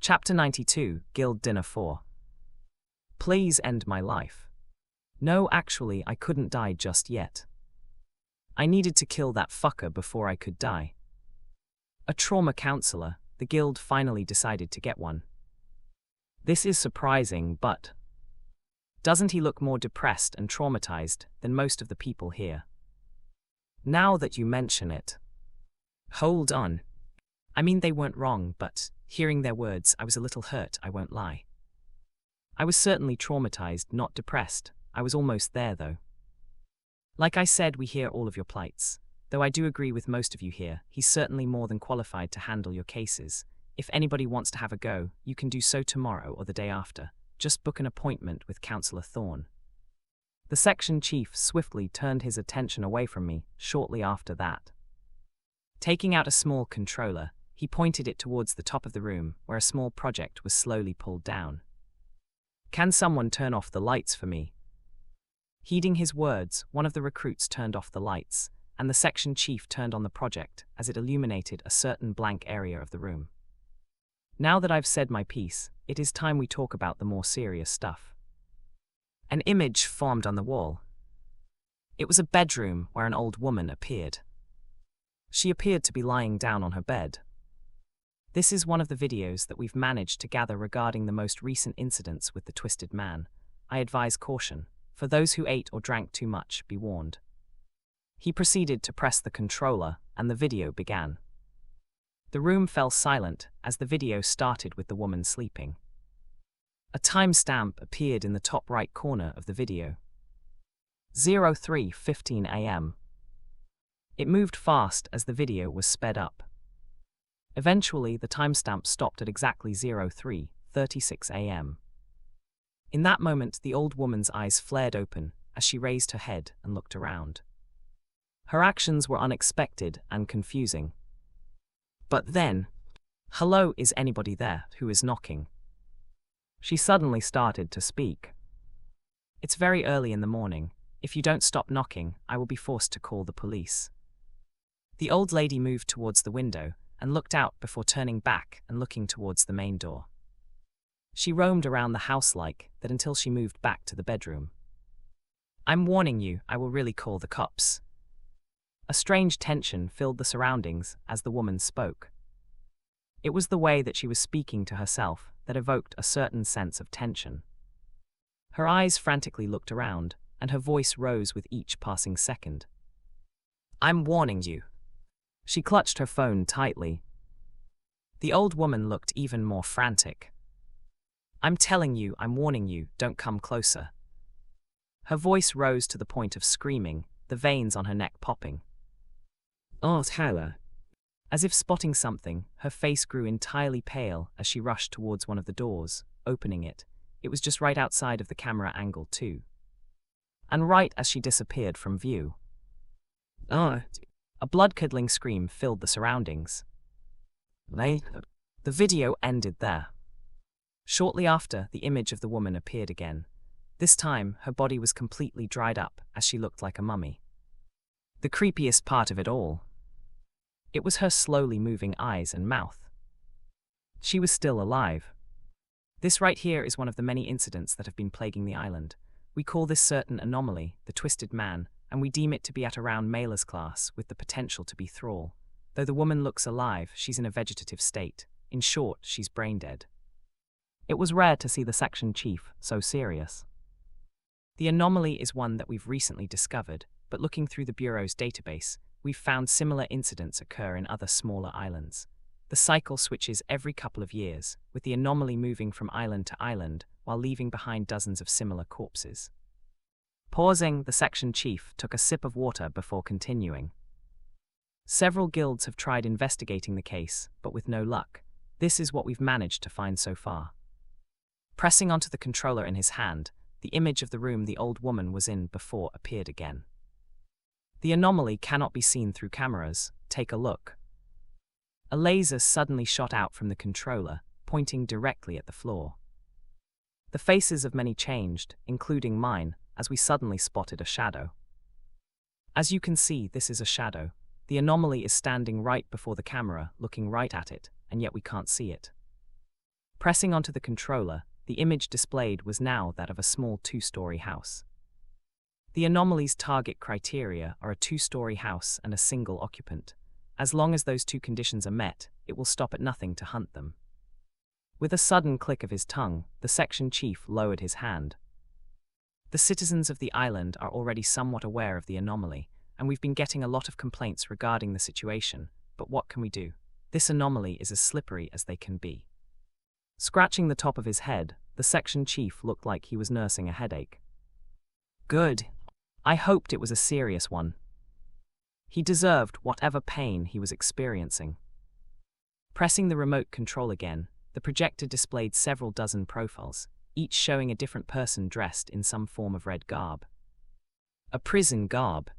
Chapter 92, Guild Dinner 4. Please end my life. No, actually, I couldn't die just yet. I needed to kill that fucker before I could die. A trauma counselor, the guild finally decided to get one. This is surprising, but doesn't he look more depressed and traumatized than most of the people here? Now that you mention it. Hold on. I mean, they weren't wrong, but hearing their words, I was a little hurt, I won't lie. I was certainly traumatized, not depressed. I was almost there, though. Like I said, we hear all of your plights. Though I do agree with most of you here, he's certainly more than qualified to handle your cases. If anybody wants to have a go, you can do so tomorrow or the day after. Just book an appointment with Counselor Thorne. The section chief swiftly turned his attention away from me shortly after that. Taking out a small controller, he pointed it towards the top of the room where a small project was slowly pulled down. Can someone turn off the lights for me? Heeding his words, one of the recruits turned off the lights, and the section chief turned on the project as it illuminated a certain blank area of the room. Now that I've said my piece, it is time we talk about the more serious stuff. An image formed on the wall. It was a bedroom where an old woman appeared. She appeared to be lying down on her bed. This is one of the videos that we've managed to gather regarding the most recent incidents with the Twisted Man. I advise caution. For those who ate or drank too much, be warned. He proceeded to press the controller, and the video began. The room fell silent as the video started with the woman sleeping. A timestamp appeared in the top right corner of the video. 03:15 a.m. It moved fast as the video was sped up. Eventually, the timestamp stopped at exactly 03:36 a.m. In that moment, the old woman's eyes flared open as she raised her head and looked around. Her actions were unexpected and confusing. But then, "Hello, is anybody there? Who is knocking?" She suddenly started to speak. "It's very early in the morning. If you don't stop knocking, I will be forced to call the police." The old lady moved towards the window and looked out before turning back and looking towards the main door. She roamed around the house like that until she moved back to the bedroom. "I'm warning you, I will really call the cops." A strange tension filled the surroundings as the woman spoke. It was the way that she was speaking to herself that evoked a certain sense of tension. Her eyes frantically looked around, and her voice rose with each passing second. "I'm warning you." She clutched her phone tightly. The old woman looked even more frantic. "I'm telling you, I'm warning you, don't come closer." Her voice rose to the point of screaming, the veins on her neck popping. "Oh, Tyler." As if spotting something, her face grew entirely pale as she rushed towards one of the doors, opening it. It was just right outside of the camera angle too. And right as she disappeared from view. "Oh." A blood-curdling scream filled the surroundings. The video ended there. Shortly after, the image of the woman appeared again. This time, her body was completely dried up as she looked like a mummy. The creepiest part of it all. It was her slowly moving eyes and mouth. She was still alive. This right here is one of the many incidents that have been plaguing the island. We call this certain anomaly the Twisted Man, and we deem it to be at around Mailer's class with the potential to be Thrall. Though the woman looks alive, she's in a vegetative state. In short, she's brain dead. It was rare to see the section chief so serious. The anomaly is one that we've recently discovered, but looking through the Bureau's database, we've found similar incidents occur in other smaller islands. The cycle switches every couple of years, with the anomaly moving from island to island while leaving behind dozens of similar corpses. Pausing, the section chief took a sip of water before continuing. Several guilds have tried investigating the case, but with no luck. This is what we've managed to find so far. Pressing onto the controller in his hand, the image of the room the old woman was in before appeared again. The anomaly cannot be seen through cameras. Take a look. A laser suddenly shot out from the controller, pointing directly at the floor. The faces of many changed, including mine, as we suddenly spotted a shadow. As you can see, this is a shadow. The anomaly is standing right before the camera, looking right at it, and yet we can't see it. Pressing onto the controller, the image displayed was now that of a small 2-story house. The anomaly's target criteria are a 2-story house and a single occupant. As long as those two conditions are met, it will stop at nothing to hunt them. With a sudden click of his tongue, the section chief lowered his hand. The citizens of the island are already somewhat aware of the anomaly, and we've been getting a lot of complaints regarding the situation, but what can we do? This anomaly is as slippery as they can be. Scratching the top of his head, the section chief looked like he was nursing a headache. Good. I hoped it was a serious one. He deserved whatever pain he was experiencing. Pressing the remote control again, the projector displayed several dozen profiles, each showing a different person dressed in some form of red garb. A prison garb.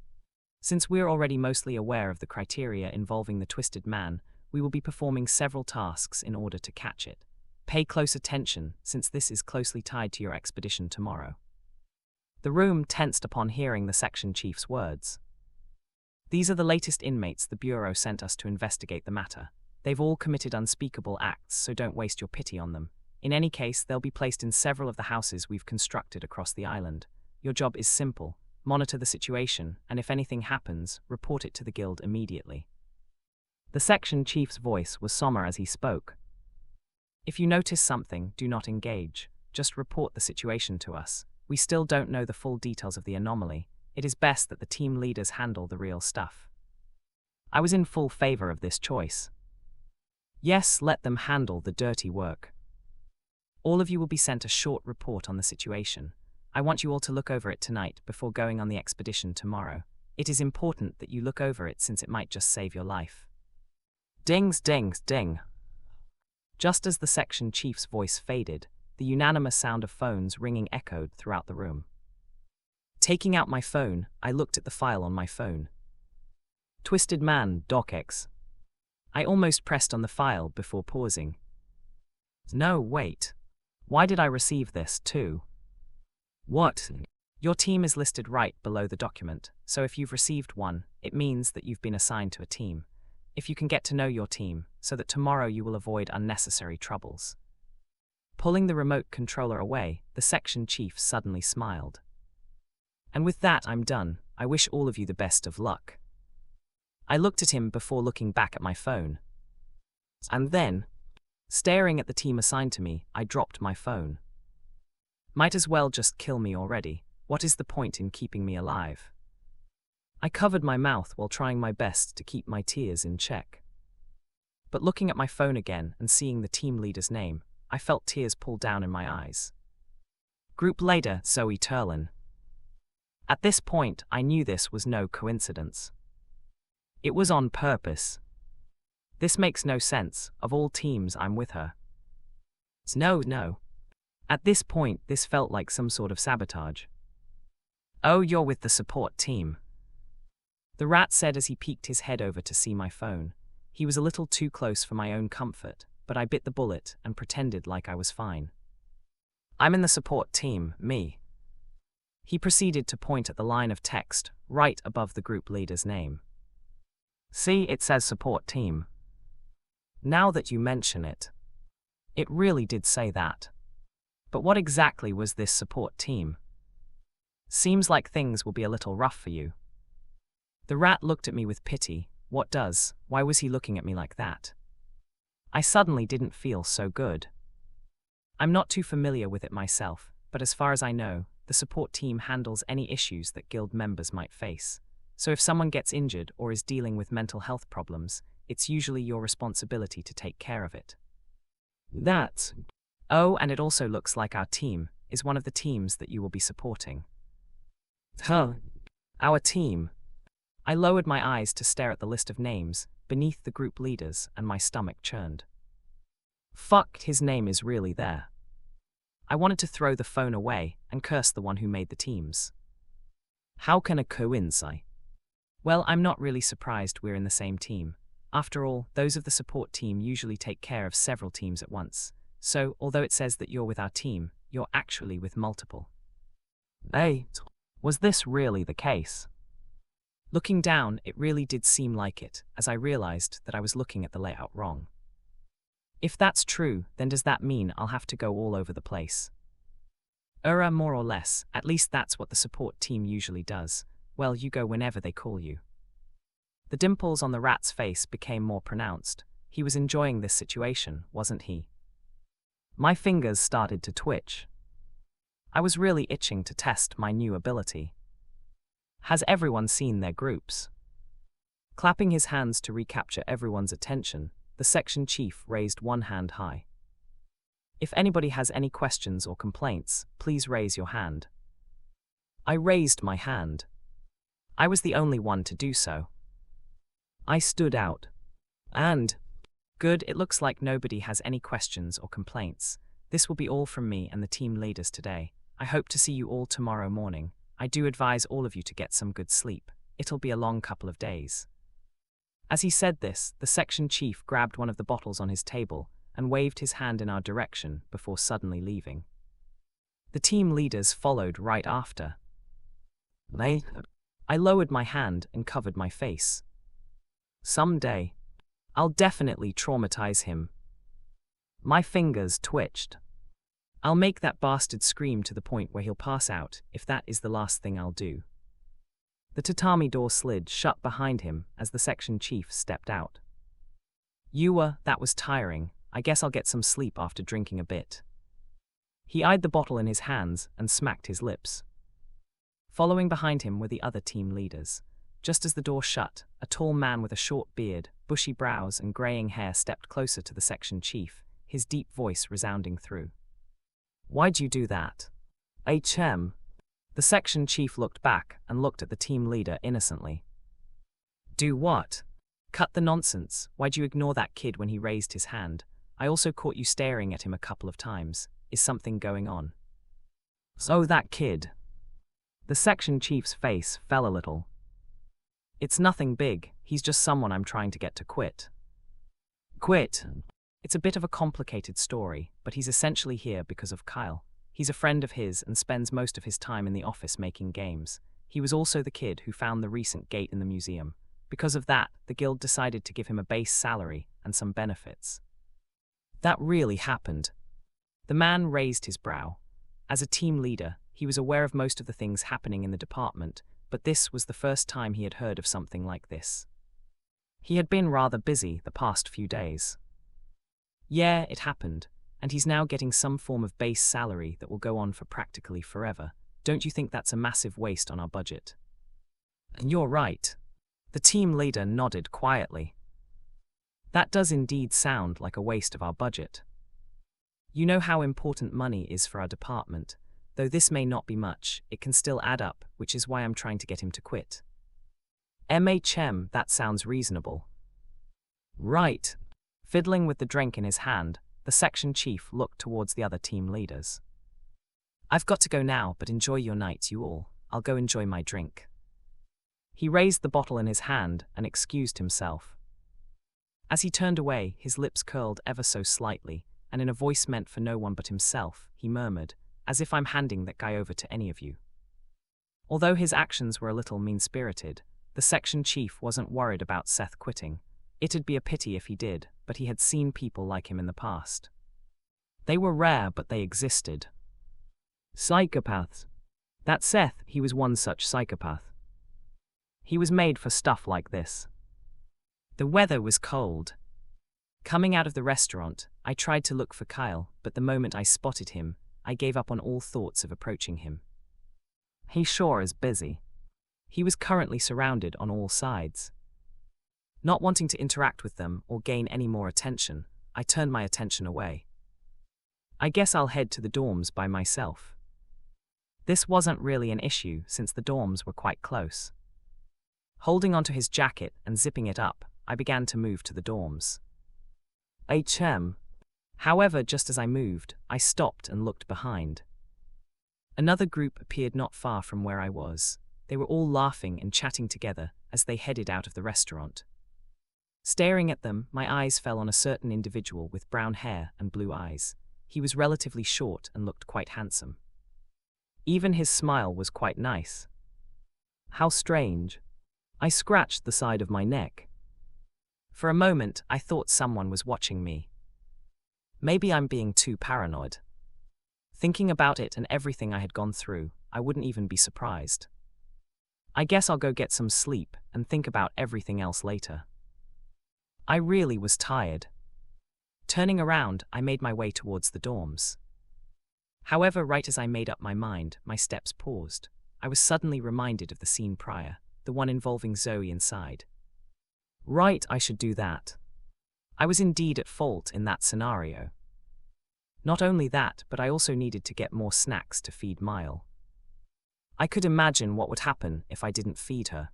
Since we're already mostly aware of the criteria involving the twisted man, we will be performing several tasks in order to catch it. Pay close attention, since this is closely tied to your expedition tomorrow. The room tensed upon hearing the section chief's words. These are the latest inmates the Bureau sent us to investigate the matter. They've all committed unspeakable acts, so don't waste your pity on them. In any case, they'll be placed in several of the houses we've constructed across the island. Your job is simple. Monitor the situation, and if anything happens, report it to the guild immediately. The section chief's voice was somber as he spoke. If you notice something, do not engage. Just report the situation to us. We still don't know the full details of the anomaly. It is best that the team leaders handle the real stuff. I was in full favor of this choice. Yes, let them handle the dirty work. All of you will be sent a short report on the situation. I want you all to look over it tonight before going on the expedition tomorrow. It is important that you look over it since it might just save your life. Dings, dings, ding. Just as the section chief's voice faded, the unanimous sound of phones ringing echoed throughout the room. Taking out my phone, I looked at the file on my phone. Twisted Man, docx. I almost pressed on the file before pausing. No, wait. Why did I receive this, too? What? Your team is listed right below the document, so if you've received one, it means that you've been assigned to a team. If you can get to know your team, so that tomorrow you will avoid unnecessary troubles. Pulling the remote controller away, the section chief suddenly smiled. And with that, I'm done. I wish all of you the best of luck. I looked at him before looking back at my phone. And then, staring at the team assigned to me, I dropped my phone. Might as well just kill me already. What is the point in keeping me alive? I covered my mouth while trying my best to keep my tears in check. But looking at my phone again and seeing the team leader's name, I felt tears pull down in my eyes. Group leader Zoe Turlin. At this point, I knew this was no coincidence. It was on purpose. This makes no sense. Of all teams, I'm with her. No. At this point, this felt like some sort of sabotage. Oh, you're with the support team. The rat said as he peeked his head over to see my phone. He was a little too close for my own comfort, but I bit the bullet and pretended like I was fine. I'm in the support team, me. He proceeded to point at the line of text right above the group leader's name. See, it says support team. Now that you mention it, it really did say that. But what exactly was this support team? Seems like things will be a little rough for you. The rat looked at me with pity. What does? Why was he looking at me like that? I suddenly didn't feel so good. I'm not too familiar with it myself, but as far as I know, the support team handles any issues that guild members might face. So if someone gets injured or is dealing with mental health problems, it's usually your responsibility to take care of it. Oh, and it also looks like our team is one of the teams that you will be supporting. Our team. I lowered my eyes to stare at the list of names beneath the group leaders, and my stomach churned. Fuck, his name is really there. I wanted to throw the phone away and curse the one who made the teams. How can a coincide? Well, I'm not really surprised we're in the same team. After all, those of the support team usually take care of several teams at once. So, although it says that you're with our team, you're actually with multiple. Hey, was this really the case? Looking down, it really did seem like it, as I realized that I was looking at the layout wrong. If that's true, then does that mean I'll have to go all over the place? More or less, at least that's what the support team usually does. Well, you go whenever they call you. The dimples on the rat's face became more pronounced. He was enjoying this situation, wasn't he? My fingers started to twitch. I was really itching to test my new ability. Has everyone seen their groups? Clapping his hands to recapture everyone's attention, the section chief raised one hand high. If anybody has any questions or complaints, please raise your hand. I raised my hand. I was the only one to do so. I stood out. And, good, it looks like nobody has any questions or complaints. This will be all from me and the team leaders today. I hope to see you all tomorrow morning. I do advise all of you to get some good sleep. It'll be a long couple of days. As he said this, the section chief grabbed one of the bottles on his table and waved his hand in our direction before suddenly leaving. The team leaders followed right after. I lowered my hand and covered my face. Someday, I'll definitely traumatize him. My fingers twitched. I'll make that bastard scream to the point where he'll pass out, if that is the last thing I'll do. The tatami door slid shut behind him as the section chief stepped out. That was tiring. I guess I'll get some sleep after drinking a bit. He eyed the bottle in his hands and smacked his lips. Following behind him were the other team leaders. Just as the door shut, a tall man with a short beard, bushy brows and graying hair stepped closer to the section chief, his deep voice resounding through. Why'd you do that? HM. The section chief looked back and looked at the team leader innocently. Do what? Cut the nonsense. Why'd you ignore that kid when he raised his hand? I also caught you staring at him a couple of times. Is something going on? So that kid. The section chief's face fell a little. It's nothing big. He's just someone I'm trying to get to quit. Quit? It's a bit of a complicated story, but he's essentially here because of Kyle. He's a friend of his and spends most of his time in the office making games. He was also the kid who found the recent gate in the museum. Because of that, the guild decided to give him a base salary and some benefits. That really happened. The man raised his brow. As a team leader, he was aware of most of the things happening in the department, but this was the first time he had heard of something like this. He had been rather busy the past few days. Yeah, it happened, and he's now getting some form of base salary that will go on for practically forever. Don't you think that's a massive waste on our budget? And you're right. The team leader nodded quietly. That does indeed sound like a waste of our budget. You know how important money is for our department. Though this may not be much, it can still add up, which is why I'm trying to get him to quit. That sounds reasonable. Right. Fiddling with the drink in his hand, the section chief looked towards the other team leaders. I've got to go now, but enjoy your night, you all. I'll go enjoy my drink. He raised the bottle in his hand and excused himself. As he turned away, his lips curled ever so slightly, and in a voice meant for no one but himself, he murmured, as if I'm handing that guy over to any of you. Although his actions were a little mean-spirited, the section chief wasn't worried about Seth quitting. It'd be a pity if he did, but he had seen people like him in the past. They were rare, but they existed. Psychopaths. That Seth, he was one such psychopath. He was made for stuff like this. The weather was cold. Coming out of the restaurant, I tried to look for Kyle, but the moment I spotted him, I gave up on all thoughts of approaching him. He sure is busy. He was currently surrounded on all sides. Not wanting to interact with them or gain any more attention, I turned my attention away. I guess I'll head to the dorms by myself. This wasn't really an issue since the dorms were quite close. Holding onto his jacket and zipping it up, I began to move to the dorms. However, just as I moved, I stopped and looked behind. Another group appeared not far from where I was. They were all laughing and chatting together as they headed out of the restaurant. Staring at them, my eyes fell on a certain individual with brown hair and blue eyes. He was relatively short and looked quite handsome. Even his smile was quite nice. How strange. I scratched the side of my neck. For a moment, I thought someone was watching me. Maybe I'm being too paranoid. Thinking about it and everything I had gone through, I wouldn't even be surprised. I guess I'll go get some sleep and think about everything else later. I really was tired. Turning around, I made my way towards the dorms. However, right as I made up my mind, my steps paused. I was suddenly reminded of the scene prior, the one involving Zoe inside. Right, I should do that. I was indeed at fault in that scenario. Not only that, but I also needed to get more snacks to feed Mile. I could imagine what would happen if I didn't feed her.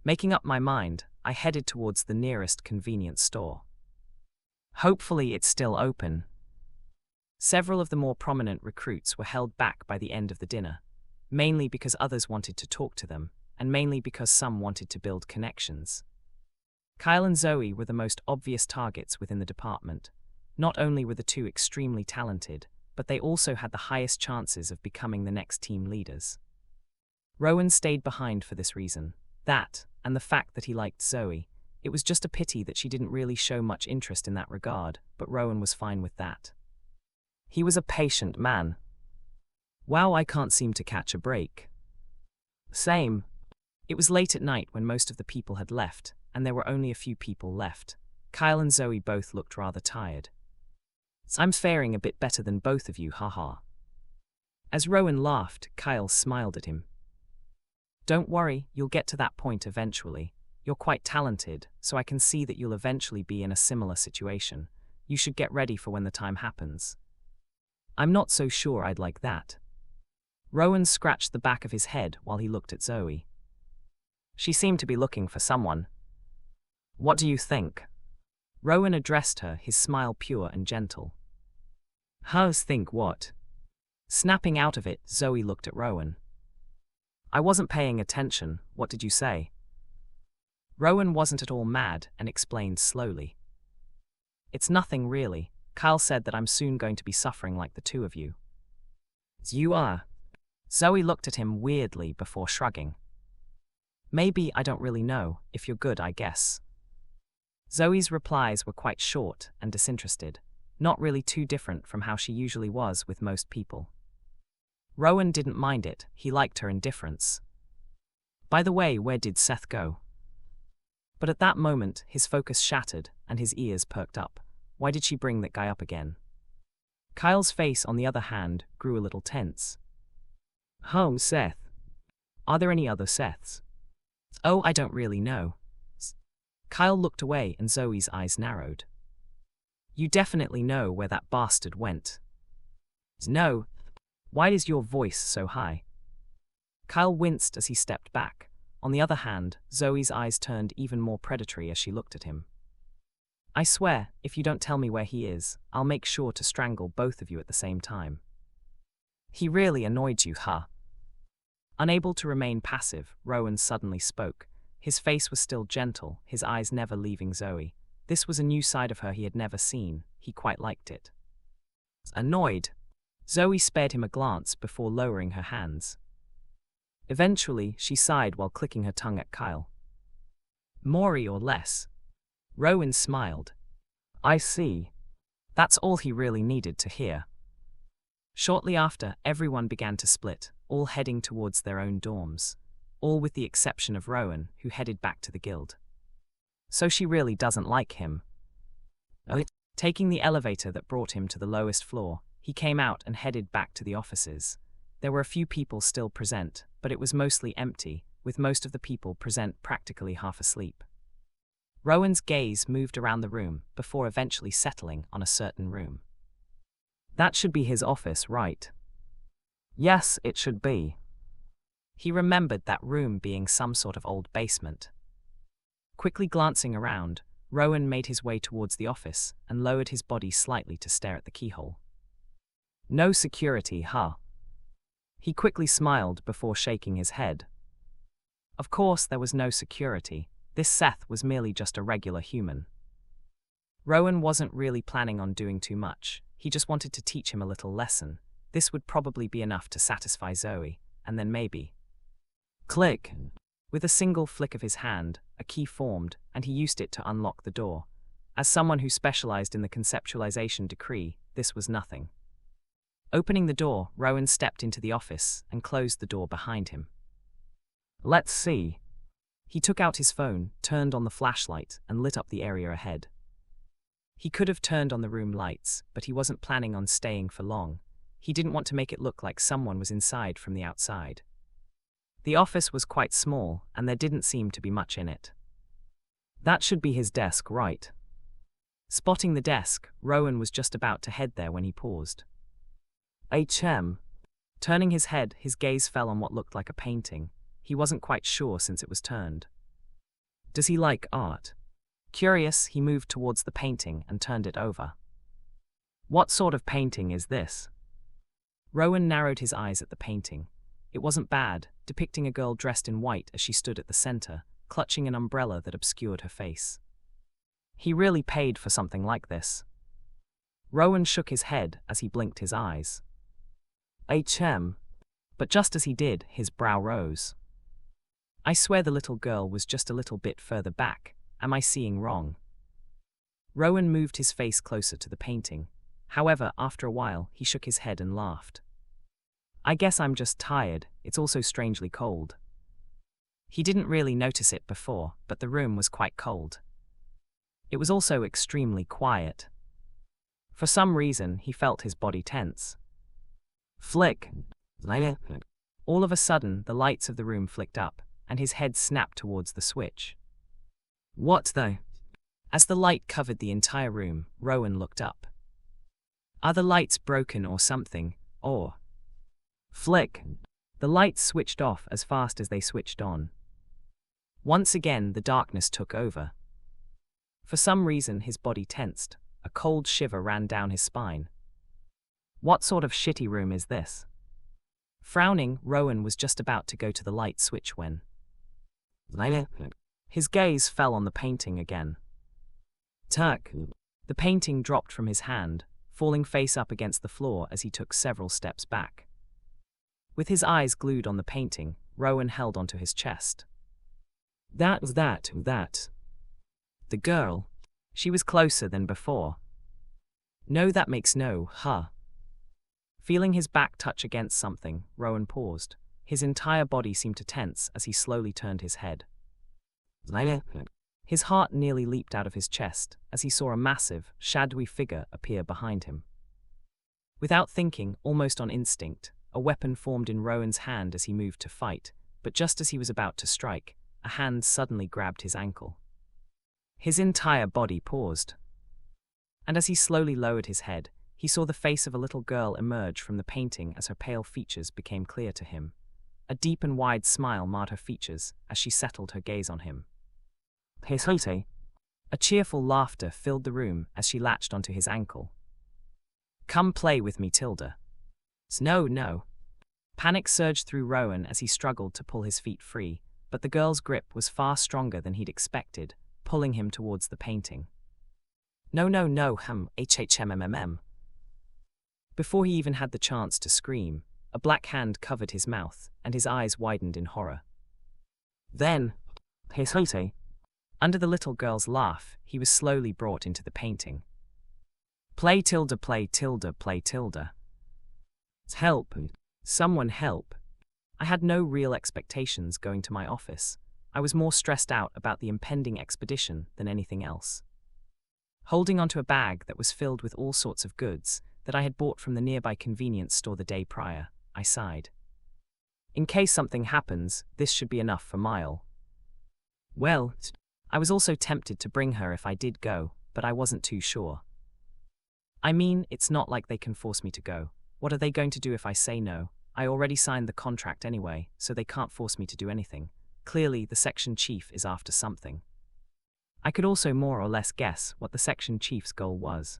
Making up my mind, I headed towards the nearest convenience store. Hopefully it's still open. Several of the more prominent recruits were held back by the end of the dinner, mainly because others wanted to talk to them, and mainly because some wanted to build connections. Kyle and Zoe were the most obvious targets within the department. Not only were the two extremely talented, but they also had the highest chances of becoming the next team leaders. Rowan stayed behind for this reason. That, and the fact that he liked Zoe. It was just a pity that she didn't really show much interest in that regard, but Rowan was fine with that. He was a patient man. Wow, I can't seem to catch a break. Same. It was late at night when most of the people had left, and there were only a few people left. Kyle and Zoe both looked rather tired. I'm faring a bit better than both of you, haha. As Rowan laughed, Kyle smiled at him. Don't worry, you'll get to that point eventually. You're quite talented, so I can see that you'll eventually be in a similar situation. You should get ready for when the time happens. I'm not so sure I'd like that. Rowan scratched the back of his head while he looked at Zoe. She seemed to be looking for someone. What do you think? Rowan addressed her, his smile pure and gentle. Hers think what? Snapping out of it, Zoe looked at Rowan. I wasn't paying attention, what did you say? Rowan wasn't at all mad and explained slowly. It's nothing really. Kyle said that I'm soon going to be suffering like the two of you. You are? Zoe looked at him weirdly before shrugging. Maybe, I don't really know. If you're good, I guess. Zoe's replies were quite short and disinterested, not really too different from how she usually was with most people. Rowan didn't mind it, he liked her indifference. By the way, where did Seth go? But at that moment, his focus shattered and his ears perked up. Why did she bring that guy up again? Kyle's face, on the other hand, grew a little tense. Oh, Seth. Are there any other Seths? Oh, I don't really know. Kyle looked away and Zoe's eyes narrowed. You definitely know where that bastard went. No. Why is your voice so high? Kyle winced as he stepped back. On the other hand, Zoe's eyes turned even more predatory as she looked at him. I swear, if you don't tell me where he is, I'll make sure to strangle both of you at the same time. He really annoyed you, huh? Unable to remain passive, Rowan suddenly spoke. His face was still gentle, his eyes never leaving Zoe. This was a new side of her he had never seen. He quite liked it. Annoyed. Zoe spared him a glance before lowering her hands. Eventually, she sighed while clicking her tongue at Kyle. More or less. Rowan smiled. I see. That's all he really needed to hear. Shortly after, everyone began to split, all heading towards their own dorms. All with the exception of Rowan, who headed back to the guild. So she really doesn't like him. Taking the elevator that brought him to the lowest floor, he came out and headed back to the offices. There were a few people still present, but it was mostly empty, with most of the people present practically half asleep. Rowan's gaze moved around the room before eventually settling on a certain room. That should be his office, right? Yes, it should be. He remembered that room being some sort of old basement. Quickly glancing around, Rowan made his way towards the office and lowered his body slightly to stare at the keyhole. No security, huh? He quickly smiled before shaking his head. Of course there was no security. This Seth was merely just a regular human. Rowan wasn't really planning on doing too much. He just wanted to teach him a little lesson. This would probably be enough to satisfy Zoe, and then maybe. Click! With a single flick of his hand, a key formed, and he used it to unlock the door. As someone who specialized in the conceptualization decree, this was nothing. Opening the door, Rowan stepped into the office and closed the door behind him. Let's see. He took out his phone, turned on the flashlight, and lit up the area ahead. He could have turned on the room lights, but he wasn't planning on staying for long. He didn't want to make it look like someone was inside from the outside. The office was quite small, and there didn't seem to be much in it. That should be his desk, right? Spotting the desk, Rowan was just about to head there when he paused. Turning his head, his gaze fell on what looked like a painting. He wasn't quite sure since it was turned. Does he like art? Curious, he moved towards the painting and turned it over. What sort of painting is this? Rowan narrowed his eyes at the painting. It wasn't bad, depicting a girl dressed in white as she stood at the center, clutching an umbrella that obscured her face. He really paid for something like this. Rowan shook his head as he blinked his eyes. But just as he did, his brow rose. I swear the little girl was just a little bit further back. Am I seeing wrong? Rowan moved his face closer to the painting. However, after a while, he shook his head and laughed. I guess I'm just tired. It's also strangely cold. He didn't really notice it before, but the room was quite cold. It was also extremely quiet. For some reason, he felt his body tense. Flick. All of a sudden, the lights of the room flicked up, and his head snapped towards the switch. What the? As the light covered the entire room, Rowan looked up. Are the lights broken or something? Or? Flick. The lights switched off as fast as they switched on. Once again, the darkness took over. For some reason, his body tensed. A cold shiver ran down his spine. What sort of shitty room is this? Frowning, Rowan was just about to go to the light switch when his gaze fell on the painting again. Tuck. The painting dropped from his hand, falling face up against the floor as he took several steps back. With his eyes glued on the painting, Rowan held onto his chest. That. The girl. She was closer than before. No, that makes no, huh? Feeling his back touch against something, Rowan paused. His entire body seemed to tense as he slowly turned his head. His heart nearly leaped out of his chest as he saw a massive, shadowy figure appear behind him. Without thinking, almost on instinct, a weapon formed in Rowan's hand as he moved to fight, but just as he was about to strike, a hand suddenly grabbed his ankle. His entire body paused. And as he slowly lowered his head, he saw the face of a little girl emerge from the painting as her pale features became clear to him. A deep and wide smile marred her features as she settled her gaze on him. A cheerful laughter filled the room as she latched onto his ankle. Come play with me, Tilda. No. Panic surged through Rowan as he struggled to pull his feet free, but the girl's grip was far stronger than he'd expected, pulling him towards the painting. No, HHMMM. Before he even had the chance to scream, a black hand covered his mouth, and his eyes widened in horror. Then, under the little girl's laugh, he was slowly brought into the painting. Play tilde. Help. Someone help. I had no real expectations going to my office. I was more stressed out about the impending expedition than anything else. Holding onto a bag that was filled with all sorts of goods that I had bought from the nearby convenience store the day prior, I sighed. In case something happens, this should be enough for Mile. Well, I was also tempted to bring her if I did go, but I wasn't too sure. I mean, it's not like they can force me to go. What are they going to do if I say no? I already signed the contract anyway, so they can't force me to do anything. Clearly, the section chief is after something. I could also more or less guess what the section chief's goal was.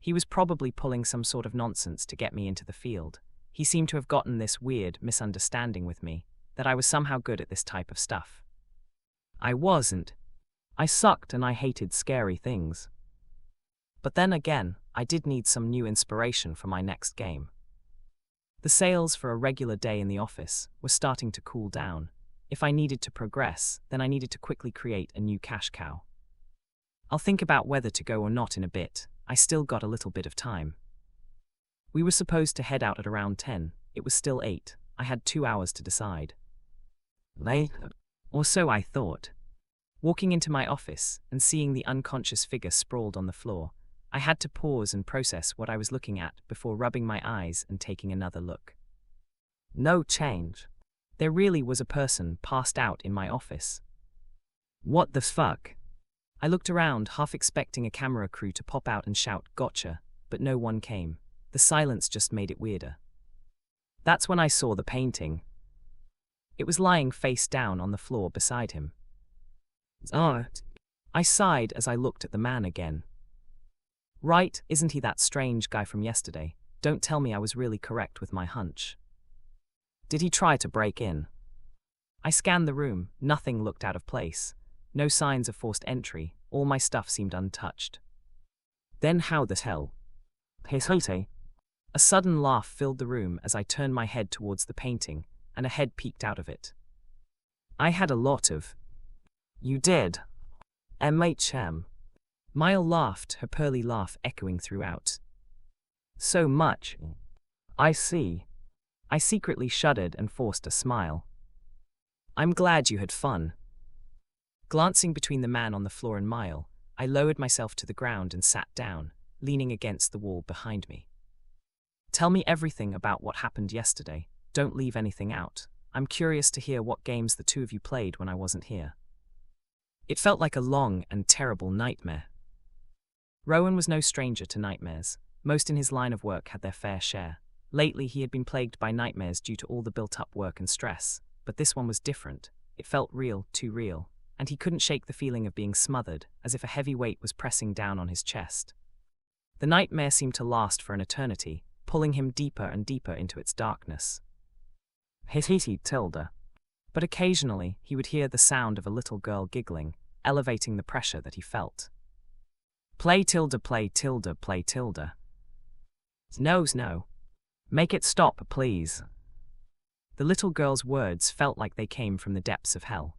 He was probably pulling some sort of nonsense to get me into the field. He seemed to have gotten this weird misunderstanding with me, that I was somehow good at this type of stuff. I wasn't. I sucked and I hated scary things. But then again, I did need some new inspiration for my next game. The sales for a regular day in the office were starting to cool down. If I needed to progress, then I needed to quickly create a new cash cow. I'll think about whether to go or not in a bit. I still got a little bit of time. We were supposed to head out at around 10. It was still 8. I had 2 hours to decide. Later. Or so I thought. Walking into my office and seeing the unconscious figure sprawled on the floor, I had to pause and process what I was looking at before rubbing my eyes and taking another look. No change. There really was a person passed out in my office. What the fuck? I looked around, half expecting a camera crew to pop out and shout, "Gotcha," but no one came. The silence just made it weirder. That's when I saw the painting. It was lying face down on the floor beside him. Art. I sighed as I looked at the man again. Right, isn't he that strange guy from yesterday? Don't tell me I was really correct with my hunch. Did he try to break in? I scanned the room. Nothing looked out of place. No signs of forced entry. All my stuff seemed untouched. Then how the hell? A sudden laugh filled the room as I turned my head towards the painting, and a head peeked out of it. I had a lot of... You did? MHM. Mile laughed, her pearly laugh echoing throughout. So much. I see. I secretly shuddered and forced a smile. I'm glad you had fun. Glancing between the man on the floor and Mile, I lowered myself to the ground and sat down, leaning against the wall behind me. Tell me everything about what happened yesterday. Don't leave anything out. I'm curious to hear what games the two of you played when I wasn't here. It felt like a long and terrible nightmare. Rowan was no stranger to nightmares. Most in his line of work had their fair share. Lately, he had been plagued by nightmares due to all the built-up work and stress, but this one was different. It felt real, too real, and he couldn't shake the feeling of being smothered, as if a heavy weight was pressing down on his chest. The nightmare seemed to last for an eternity, pulling him deeper and deeper into its darkness. Tilda. But occasionally, he would hear the sound of a little girl giggling, elevating the pressure that he felt. Play tilde, play tilde, play tilde. No. Make it stop, please. The little girl's words felt like they came from the depths of hell.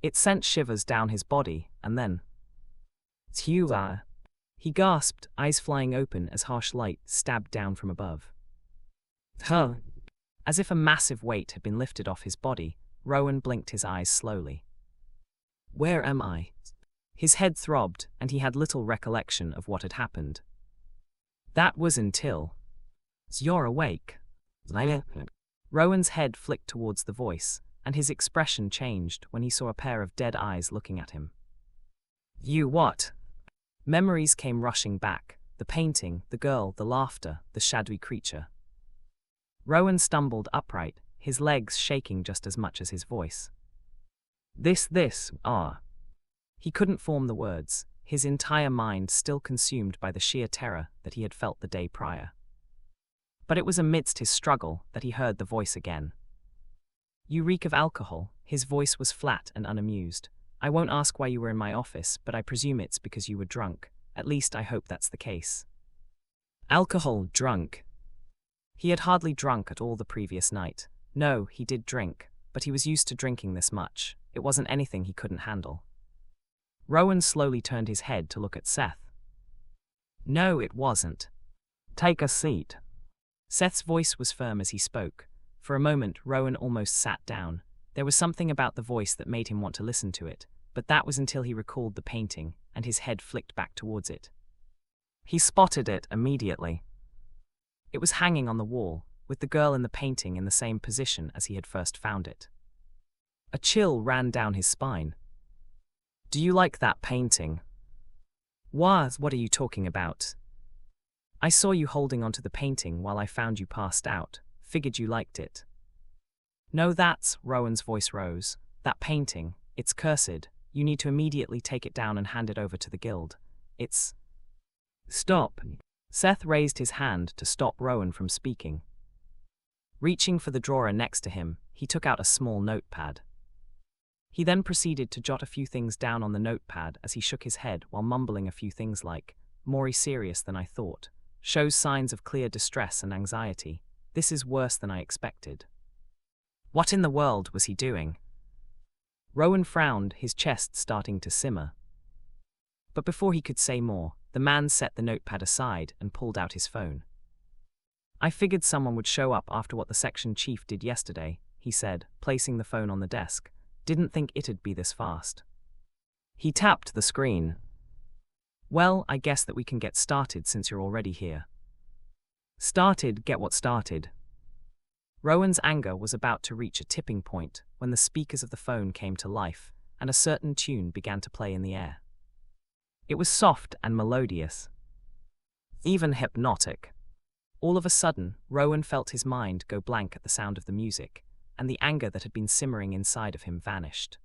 It sent shivers down his body, and then... Tula. He gasped, eyes flying open as harsh light stabbed down from above. Huh. As if a massive weight had been lifted off his body, Rowan blinked his eyes slowly. Where am I? His head throbbed, and he had little recollection of what had happened. That was until... You're awake. Rowan's head flicked towards the voice, and his expression changed when he saw a pair of dead eyes looking at him. You what? Memories came rushing back. The painting, the girl, the laughter, the shadowy creature. Rowan stumbled upright, his legs shaking just as much as his voice. He couldn't form the words, his entire mind still consumed by the sheer terror that he had felt the day prior. But it was amidst his struggle that he heard the voice again. You reek of alcohol. His voice was flat and unamused. I won't ask why you were in my office, but I presume it's because you were drunk. At least I hope that's the case. Alcohol, drunk. He had hardly drunk at all the previous night. No, he did drink, but he was used to drinking this much. It wasn't anything he couldn't handle. Rowan slowly turned his head to look at Seth. No, it wasn't. Take a seat. Seth's voice was firm as he spoke. For a moment, Rowan almost sat down. There was something about the voice that made him want to listen to it, but that was until he recalled the painting, and his head flicked back towards it. He spotted it immediately. It was hanging on the wall, with the girl in the painting in the same position as he had first found it. A chill ran down his spine. Do you like that painting? What are you talking about? I saw you holding onto the painting while I found you passed out. Figured you liked it. No, Rowan's voice rose. That painting, it's cursed. You need to immediately take it down and hand it over to the guild. It's... Stop. Seth raised his hand to stop Rowan from speaking. Reaching for the drawer next to him, he took out a small notepad. He then proceeded to jot a few things down on the notepad as he shook his head while mumbling a few things like, "More serious than I thought. Shows signs of clear distress and anxiety. This is worse than I expected." What in the world was he doing? Rowan frowned, his chest starting to simmer. But before he could say more, the man set the notepad aside and pulled out his phone. I figured someone would show up after what the section chief did yesterday, he said, placing the phone on the desk. Didn't think it'd be this fast. He tapped the screen. Well, I guess that we can get started since you're already here. Started, get what started. Rowan's anger was about to reach a tipping point when the speakers of the phone came to life and a certain tune began to play in the air. It was soft and melodious, even hypnotic. All of a sudden, Rowan felt his mind go blank at the sound of the music, and the anger that had been simmering inside of him vanished.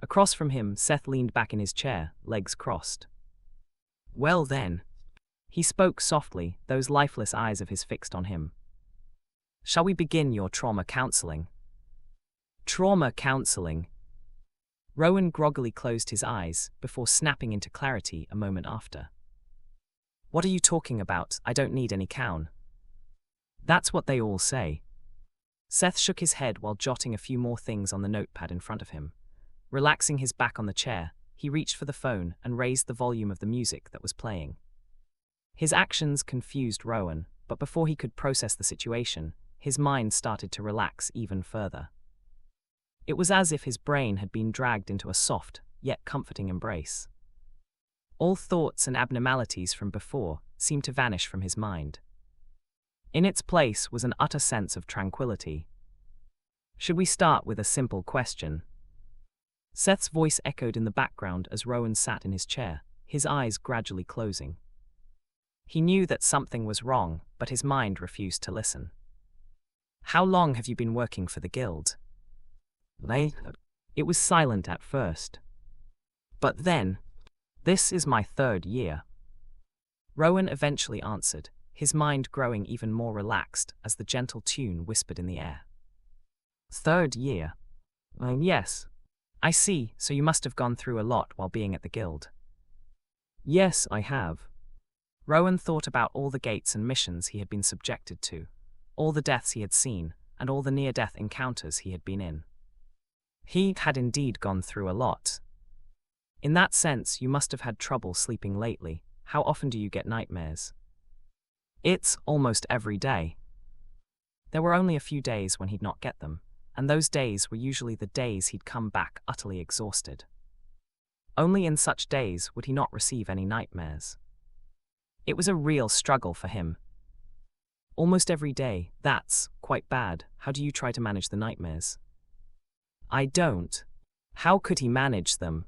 Across from him, Seth leaned back in his chair, legs crossed. Well then, he spoke softly, those lifeless eyes of his fixed on him. Shall we begin your trauma counseling? Trauma counseling? Rowan groggily closed his eyes before snapping into clarity a moment after. What are you talking about? I don't need any coun. That's what they all say. Seth shook his head while jotting a few more things on the notepad in front of him. Relaxing his back on the chair, he reached for the phone and raised the volume of the music that was playing. His actions confused Rowan, but before he could process the situation, his mind started to relax even further. It was as if his brain had been dragged into a soft, yet comforting embrace. All thoughts and abnormalities from before seemed to vanish from his mind. In its place was an utter sense of tranquility. Should we start with a simple question? Seth's voice echoed in the background as Rowan sat in his chair, his eyes gradually closing. He knew that something was wrong, but his mind refused to listen. How long have you been working for the guild? It was silent at first. But then, this is my 3rd year. Rowan eventually answered, his mind growing even more relaxed as the gentle tune whispered in the air. 3rd year? Yes. I see, so you must have gone through a lot while being at the guild. Yes, I have. Rowan thought about all the gates and missions he had been subjected to, all the deaths he had seen, and all the near-death encounters he had been in. He had indeed gone through a lot. In that sense, you must have had trouble sleeping lately. How often do you get nightmares? It's almost every day. There were only a few days when he'd not get them, and those days were usually the days he'd come back utterly exhausted. Only in such days would he not receive any nightmares. It was a real struggle for him. Almost every day, that's quite bad. How do you try to manage the nightmares? I don't. How could he manage them?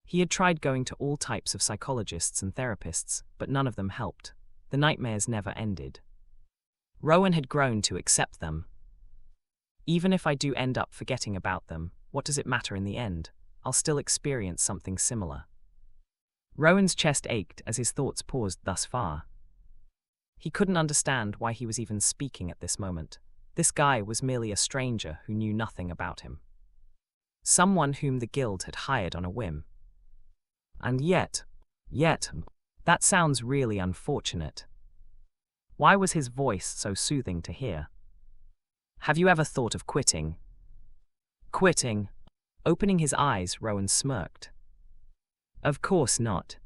He had tried going to all types of psychologists and therapists, but none of them helped. The nightmares never ended. Rowan had grown to accept them. Even if I do end up forgetting about them, what does it matter in the end? I'll still experience something similar. Rowan's chest ached as his thoughts paused thus far. He couldn't understand why he was even speaking at this moment. This guy was merely a stranger who knew nothing about him. Someone whom the guild had hired on a whim. And yet, that sounds really unfortunate. Why was his voice so soothing to hear? Have you ever thought of quitting? Quitting? Opening his eyes, Rowan smirked. Of course not.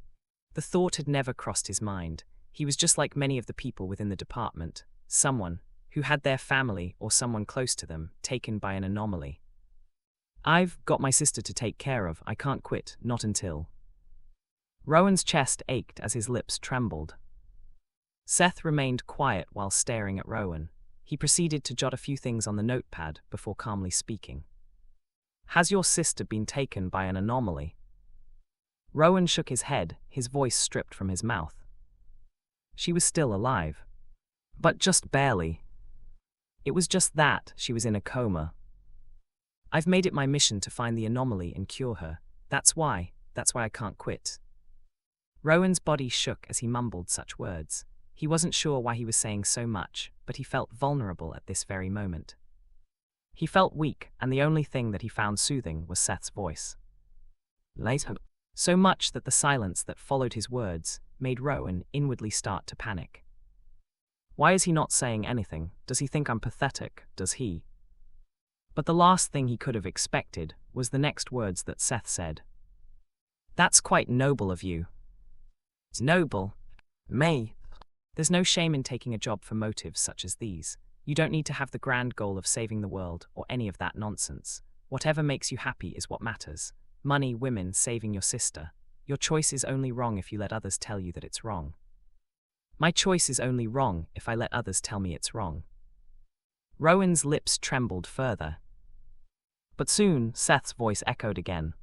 The thought had never crossed his mind. He was just like many of the people within the department, someone who had their family or someone close to them taken by an anomaly. I've got my sister to take care of. I can't quit, not until. Rowan's chest ached as his lips trembled. Seth remained quiet while staring at Rowan. He proceeded to jot a few things on the notepad before calmly speaking. Has your sister been taken by an anomaly? Rowan shook his head, his voice stripped from his mouth. She was still alive. But just barely. It was just that she was in a coma. I've made it my mission to find the anomaly and cure her. That's why I can't quit. Rowan's body shook as he mumbled such words. He wasn't sure why he was saying so much, but he felt vulnerable at this very moment. He felt weak, and the only thing that he found soothing was Seth's voice. Later. So much that the silence that followed his words made Rowan inwardly start to panic. Why is he not saying anything? Does he think I'm pathetic? Does he? But the last thing he could have expected was the next words that Seth said. That's quite noble of you. It's noble? Me? There's no shame in taking a job for motives such as these. You don't need to have the grand goal of saving the world or any of that nonsense. Whatever makes you happy is what matters. Money, women, saving your sister. Your choice is only wrong if you let others tell you that it's wrong. My choice is only wrong if I let others tell me it's wrong. Rowan's lips trembled further. But soon, Seth's voice echoed again.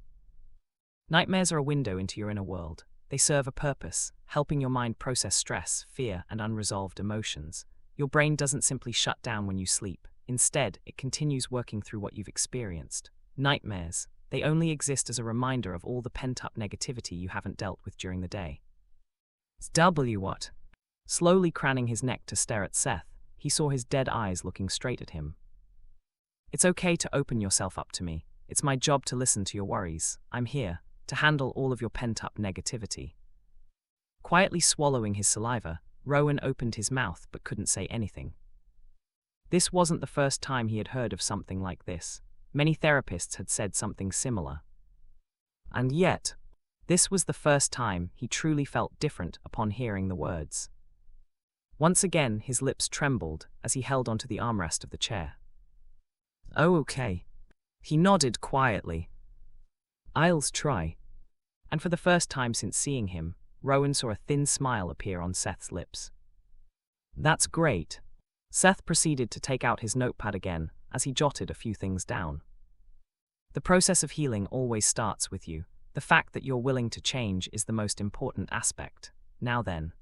Nightmares are a window into your inner world. They serve a purpose, helping your mind process stress, fear, and unresolved emotions. Your brain doesn't simply shut down when you sleep. Instead, it continues working through what you've experienced. Nightmares, they only exist as a reminder of all the pent-up negativity you haven't dealt with during the day. It's what? Slowly craning his neck to stare at Seth, he saw his dead eyes looking straight at him. It's okay to open yourself up to me. It's my job to listen to your worries. I'm here to handle all of your pent-up negativity. Quietly swallowing his saliva, Rowan opened his mouth but couldn't say anything. This wasn't the first time he had heard of something like this. Many therapists had said something similar. And yet, this was the first time he truly felt different upon hearing the words. Once again, his lips trembled as he held onto the armrest of the chair. Oh, okay. He nodded quietly. I'll try. And for the first time since seeing him, Rowan saw a thin smile appear on Seth's lips. That's great. Seth proceeded to take out his notepad again as he jotted a few things down. The process of healing always starts with you. The fact that you're willing to change is the most important aspect. Now then.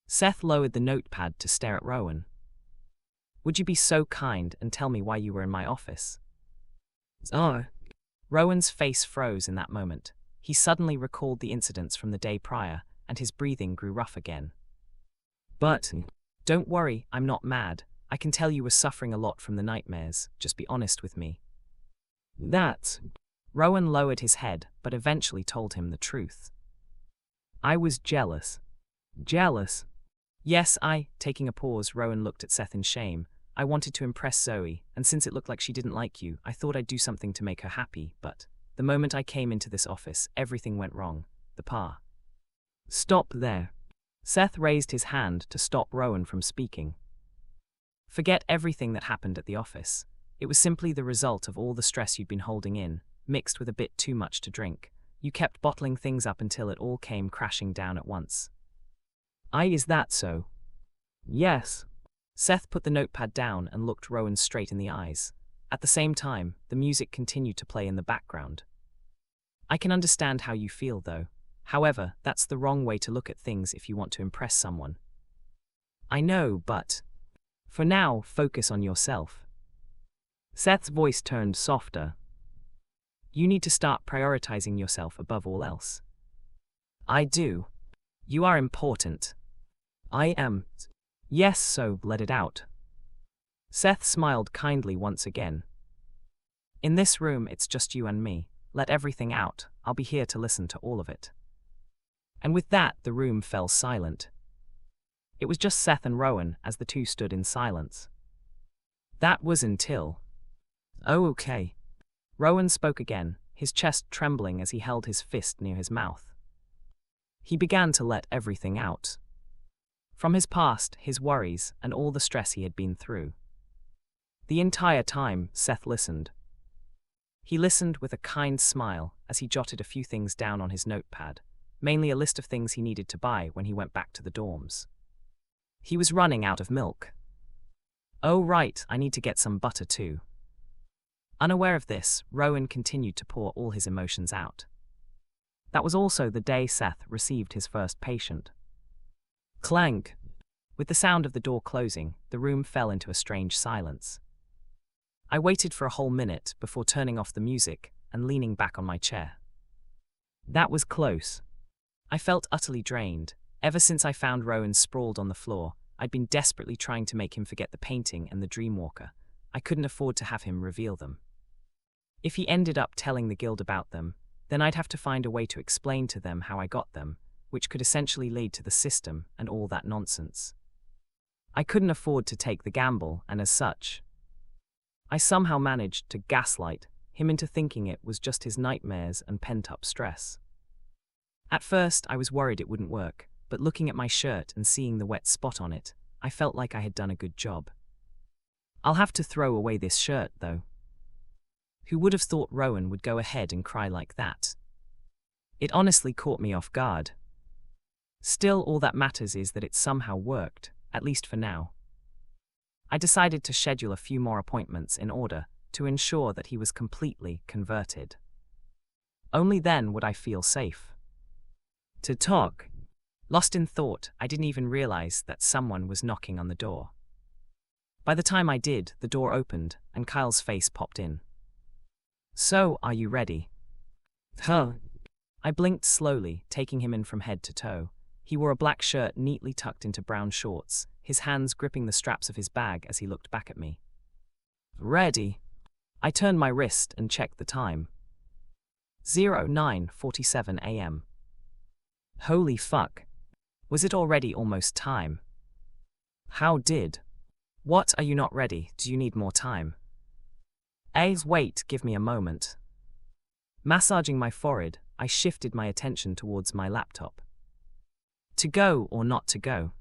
Seth lowered the notepad to stare at Rowan. Would you be so kind and tell me why you were in my office? Oh. Rowan's face froze in that moment. He suddenly recalled the incidents from the day prior, and his breathing grew rough again. But, don't worry, I'm not mad. I can tell you were suffering a lot from the nightmares. Just be honest with me. Rowan lowered his head, but eventually told him the truth. I was jealous. Jealous? Yes, taking a pause, Rowan looked at Seth in shame. I wanted to impress Zoe, and since it looked like she didn't like you, I thought I'd do something to make her happy, but the moment I came into this office, everything went wrong. Stop there. Seth raised his hand to stop Rowan from speaking. Forget everything that happened at the office. It was simply the result of all the stress you'd been holding in, mixed with a bit too much to drink. You kept bottling things up until it all came crashing down at once. Is that so? Yes. Seth put the notepad down and looked Rowan straight in the eyes. At the same time, the music continued to play in the background. I can understand how you feel, though. However, that's the wrong way to look at things if you want to impress someone. I know, but for now, focus on yourself. Seth's voice turned softer. You need to start prioritizing yourself above all else. I do. You are important. I am. Yes, so let it out. Seth smiled kindly once again. In this room, it's just you and me. Let everything out. I'll be here to listen to all of it. And with that, the room fell silent. It was just Seth and Rowan as the two stood in silence. That was until... Oh, okay. Rowan spoke again, his chest trembling as he held his fist near his mouth. He began to let everything out. From his past, his worries, and all the stress he had been through. The entire time, Seth listened. He listened with a kind smile as he jotted a few things down on his notepad, mainly a list of things he needed to buy when he went back to the dorms. He was running out of milk. Oh right, I need to get some butter too. Unaware of this, Rowan continued to pour all his emotions out. That was also the day Seth received his first patient. Clank! With the sound of the door closing, the room fell into a strange silence. I waited for a whole minute before turning off the music and leaning back on my chair. That was close. I felt utterly drained. Ever since I found Rowan sprawled on the floor, I'd been desperately trying to make him forget the painting and the dreamwalker. I couldn't afford to have him reveal them. If he ended up telling the guild about them, then I'd have to find a way to explain to them how I got them, which could essentially lead to the system and all that nonsense. I couldn't afford to take the gamble, and as such, I somehow managed to gaslight him into thinking it was just his nightmares and pent-up stress. At first, I was worried it wouldn't work, but looking at my shirt and seeing the wet spot on it, I felt like I had done a good job. I'll have to throw away this shirt, though. Who would have thought Rowan would go ahead and cry like that? It honestly caught me off guard. Still, all that matters is that it somehow worked, at least for now. I decided to schedule a few more appointments in order to ensure that he was completely converted. Only then would I feel safe to talk. Lost in thought, I didn't even realize that someone was knocking on the door. By the time I did, the door opened and Kyle's face popped in. "So, are you ready?" "Huh." I blinked slowly, taking him in from head to toe. He wore a black shirt neatly tucked into brown shorts, his hands gripping the straps of his bag as he looked back at me. "Ready." I turned my wrist and checked the time. 09:47 a.m. Holy fuck. Was it already almost time? What, are you not ready? Do you need more time? Wait, give me a moment. Massaging my forehead, I shifted my attention towards my laptop. To go or not to go?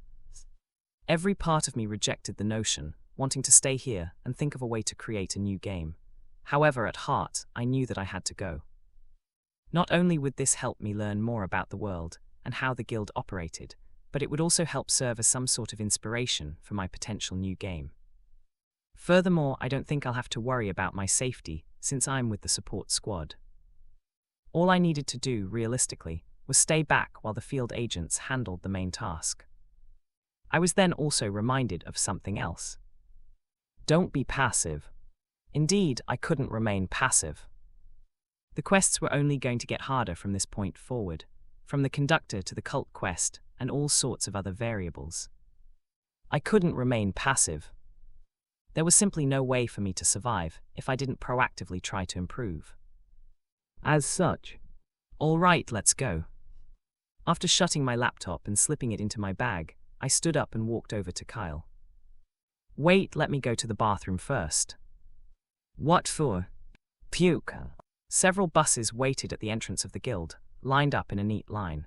Every part of me rejected the notion, wanting to stay here and think of a way to create a new game. However, at heart, I knew that I had to go. Not only would this help me learn more about the world and how the guild operated, but it would also help serve as some sort of inspiration for my potential new game. Furthermore, I don't think I'll have to worry about my safety since I'm with the support squad. All I needed to do, realistically, was stay back while the field agents handled the main task. I was then also reminded of something else. Don't be passive. Indeed, I couldn't remain passive. The quests were only going to get harder from this point forward, from the conductor to the cult quest, and all sorts of other variables. I couldn't remain passive. There was simply no way for me to survive if I didn't proactively try to improve. As such, all right, let's go. After shutting my laptop and slipping it into my bag, I stood up and walked over to Kyle. Wait, let me go to the bathroom first. What for? Puke. Several buses waited at the entrance of the guild, lined up in a neat line.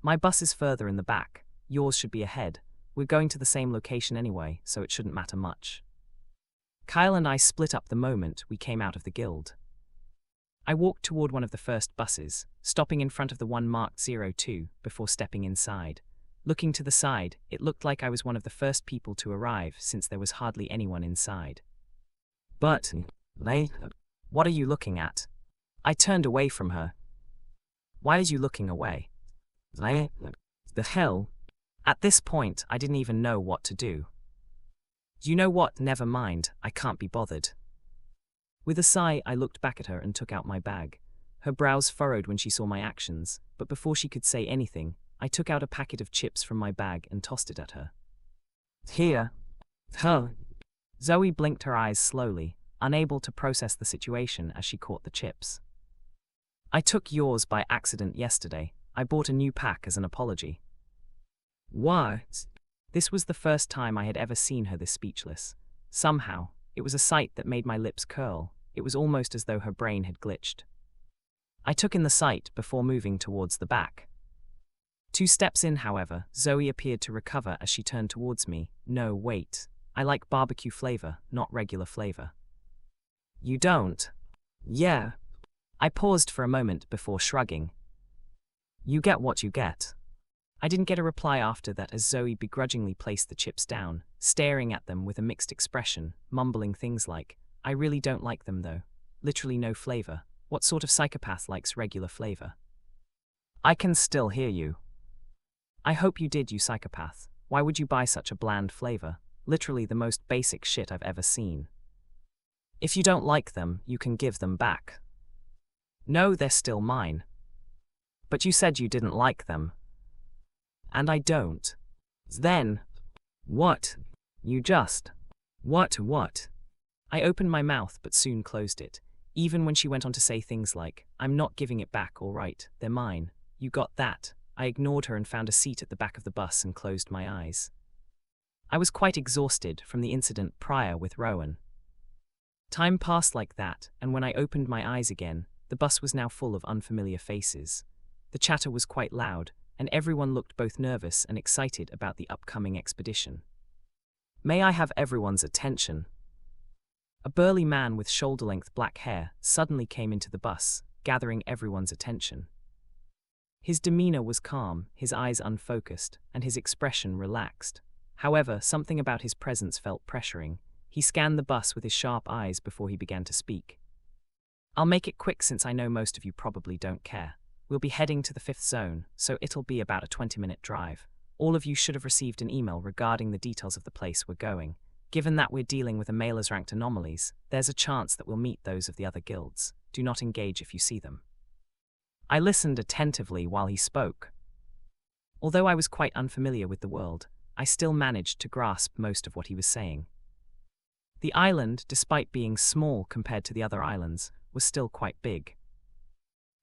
My bus is further in the back, yours should be ahead. We're going to the same location anyway, so it shouldn't matter much. Kyle and I split up the moment we came out of the guild. I walked toward one of the first buses, stopping in front of the one marked 02 before stepping inside. Looking to the side, it looked like I was one of the first people to arrive since there was hardly anyone inside. But, what are you looking at? I turned away from her. Why are you looking away? The hell? At this point, I didn't even know what to do. You know what? Never mind, I can't be bothered. With a sigh, I looked back at her and took out my bag. Her brows furrowed when she saw my actions, but before she could say anything, I took out a packet of chips from my bag and tossed it at her. Here. Huh. Zoe blinked her eyes slowly, unable to process the situation as she caught the chips. I took yours by accident yesterday. I bought a new pack as an apology. What? This was the first time I had ever seen her this speechless. Somehow, it was a sight that made my lips curl. It was almost as though her brain had glitched. I took in the sight before moving towards the back. 2 steps in, however, Zoe appeared to recover as she turned towards me. No, wait. I like barbecue flavor, not regular flavor. You don't? Yeah. I paused for a moment before shrugging. You get what you get. I didn't get a reply after that as Zoe begrudgingly placed the chips down, staring at them with a mixed expression, mumbling things like, I really don't like them though. Literally no flavor. What sort of psychopath likes regular flavor? I can still hear you. I hope you did, you psychopath. Why would you buy such a bland flavor? Literally the most basic shit I've ever seen. If you don't like them, you can give them back. No, they're still mine. But you said you didn't like them. And I don't. Then, what? You just... What? I opened my mouth but soon closed it, even when she went on to say things like, I'm not giving it back, all right, they're mine. You got that? I ignored her and found a seat at the back of the bus and closed my eyes. I was quite exhausted from the incident prior with Rowan. Time passed like that, and when I opened my eyes again, the bus was now full of unfamiliar faces. The chatter was quite loud, and everyone looked both nervous and excited about the upcoming expedition. "May I have everyone's attention?" A burly man with shoulder-length black hair suddenly came into the bus, gathering everyone's attention. His demeanor was calm, his eyes unfocused, and his expression relaxed. However, something about his presence felt pressuring. He scanned the bus with his sharp eyes before he began to speak. "I'll make it quick since I know most of you probably don't care. We'll be heading to the 5th zone, so it'll be about a 20-minute drive. All of you should have received an email regarding the details of the place we're going. Given that we're dealing with Mailer's ranked anomalies, there's a chance that we'll meet those of the other guilds. Do not engage if you see them." I listened attentively while he spoke. Although I was quite unfamiliar with the world, I still managed to grasp most of what he was saying. The island, despite being small compared to the other islands, was still quite big.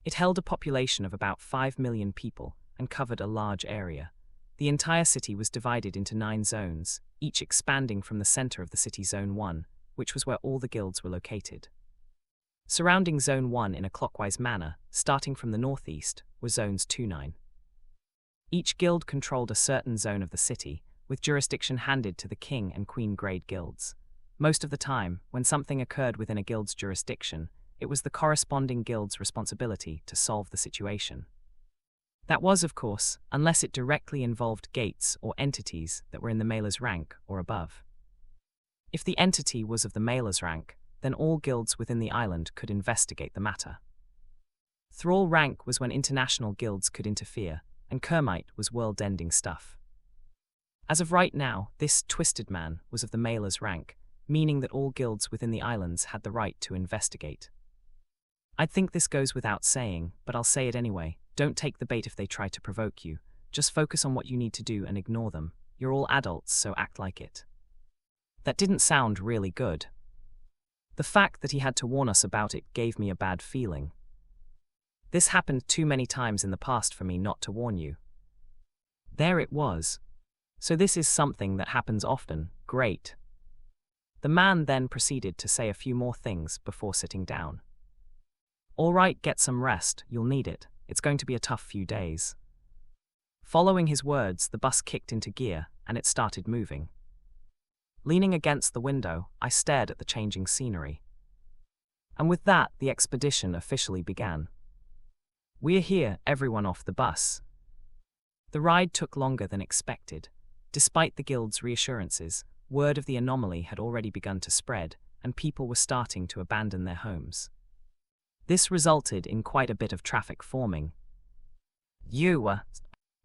It held a population of about 5 million people and covered a large area. The entire city was divided into 9 zones, each expanding from the center of the city Zone 1, which was where all the guilds were located. Surrounding Zone 1 in a clockwise manner, starting from the northeast, were Zones 2-9. Each guild controlled a certain zone of the city, with jurisdiction handed to the king and queen grade guilds. Most of the time, when something occurred within a guild's jurisdiction, it was the corresponding guild's responsibility to solve the situation. That was, of course, unless it directly involved gates or entities that were in the Mailer's rank or above. If the entity was of the Mailer's rank, then all guilds within the island could investigate the matter. Thrall rank was when international guilds could interfere, and Kermite was world-ending stuff. As of right now, this twisted man was of the Mailer's rank, meaning that all guilds within the islands had the right to investigate. I'd think this goes without saying, but I'll say it anyway. Don't take the bait if they try to provoke you. Just focus on what you need to do and ignore them. You're all adults, so act like it. That didn't sound really good. The fact that he had to warn us about it gave me a bad feeling. This happened too many times in the past for me not to warn you. There it was. So this is something that happens often. Great. The man then proceeded to say a few more things before sitting down. "All right, get some rest, you'll need it. It's going to be a tough few days." Following his words, the bus kicked into gear, and it started moving. Leaning against the window, I stared at the changing scenery. And with that, the expedition officially began. "We're here, everyone off the bus." The ride took longer than expected. Despite the guild's reassurances, word of the anomaly had already begun to spread, and people were starting to abandon their homes. This resulted in quite a bit of traffic forming.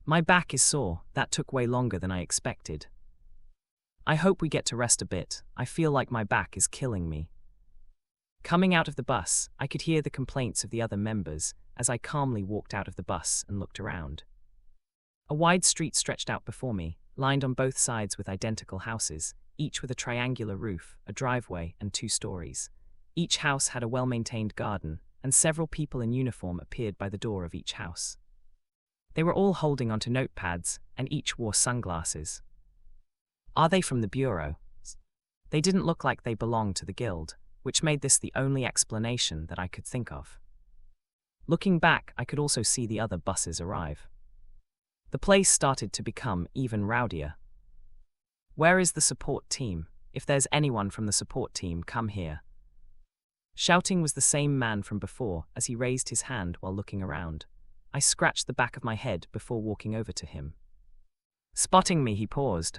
My back is sore. That took way longer than I expected. I hope we get to rest a bit. I feel like my back is killing me." Coming out of the bus, I could hear the complaints of the other members as I calmly walked out of the bus and looked around. A wide street stretched out before me, lined on both sides with identical houses, each with a triangular roof, a driveway, and 2 stories. Each house had a well-maintained garden, and several people in uniform appeared by the door of each house. They were all holding onto notepads, and each wore sunglasses. Are they from the Bureau? They didn't look like they belonged to the guild, which made this the only explanation that I could think of. Looking back, I could also see the other buses arrive. The place started to become even rowdier. "Where is the support team? If there's anyone from the support team, come here." Shouting was the same man from before as he raised his hand while looking around. I scratched the back of my head before walking over to him. Spotting me, he paused.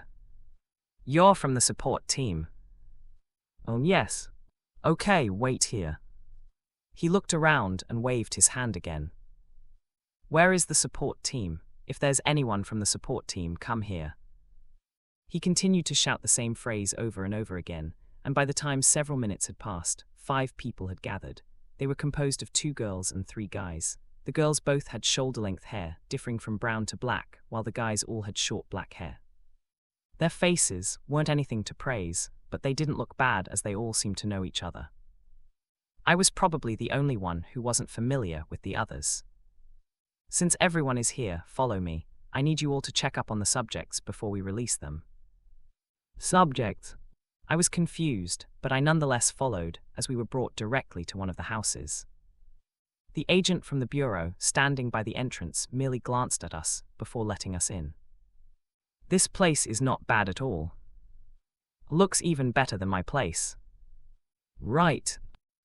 "You're from the support team?" "Oh, yes." "Okay, wait here." He looked around and waved his hand again. "Where is the support team? If there's anyone from the support team, come here." He continued to shout the same phrase over and over again, and by the time several minutes had passed, 5 people had gathered. They were composed of 2 girls and 3 guys. The girls both had shoulder-length hair, differing from brown to black, while the guys all had short black hair. Their faces weren't anything to praise, but they didn't look bad as they all seemed to know each other. I was probably the only one who wasn't familiar with the others. "Since everyone is here, follow me. I need you all to check up on the subjects before we release them." "Subjects?" I was confused, but I nonetheless followed as we were brought directly to one of the houses. The agent from the bureau, standing by the entrance, merely glanced at us before letting us in. This place is not bad at all. Looks even better than my place. Right.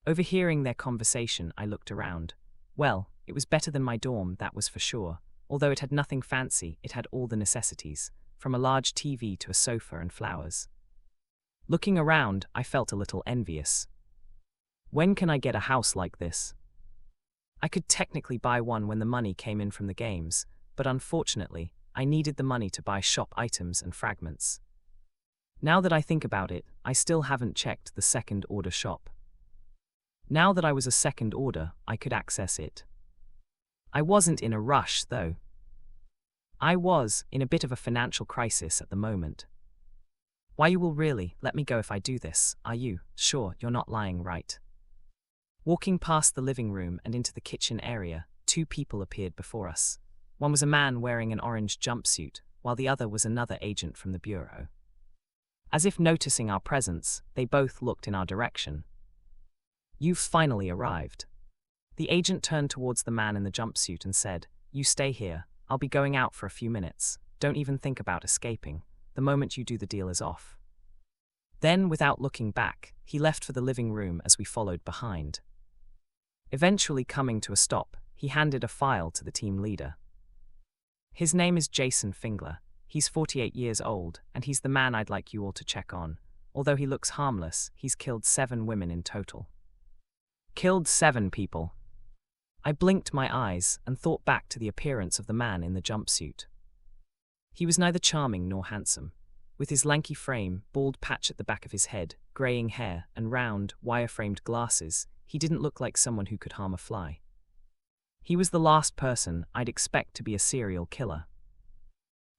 Overhearing their conversation, I looked around. Well, it was better than my dorm, that was for sure. Although it had nothing fancy, it had all the necessities, from a large TV to a sofa and flowers. Looking around, I felt a little envious. When can I get a house like this? I could technically buy one when the money came in from the games, but unfortunately, I needed the money to buy shop items and fragments. Now that I think about it, I still haven't checked the second order shop. Now that I was a second order, I could access it. I wasn't in a rush, though. I was in a bit of a financial crisis at the moment. Why, you will really let me go if I do this, are you? Sure, you're not lying, right? Walking past the living room and into the kitchen area, two people appeared before us. One was a man wearing an orange jumpsuit, while the other was another agent from the bureau. As if noticing our presence, they both looked in our direction. You've finally arrived. The agent turned towards the man in the jumpsuit and said, "You stay here, I'll be going out for a few minutes. Don't even think about escaping. The moment you do, the deal is off." Then, without looking back, he left for the living room as we followed behind. Eventually coming to a stop, he handed a file to the team leader. His name is Jason Fingler. He's 48 years old, and he's the man I'd like you all to check on. Although he looks harmless, he's killed 7 women in total. Killed 7 people. I blinked my eyes and thought back to the appearance of the man in the jumpsuit. He was neither charming nor handsome. With his lanky frame, bald patch at the back of his head, greying hair, and round, wire-framed glasses, he didn't look like someone who could harm a fly. He was the last person I'd expect to be a serial killer.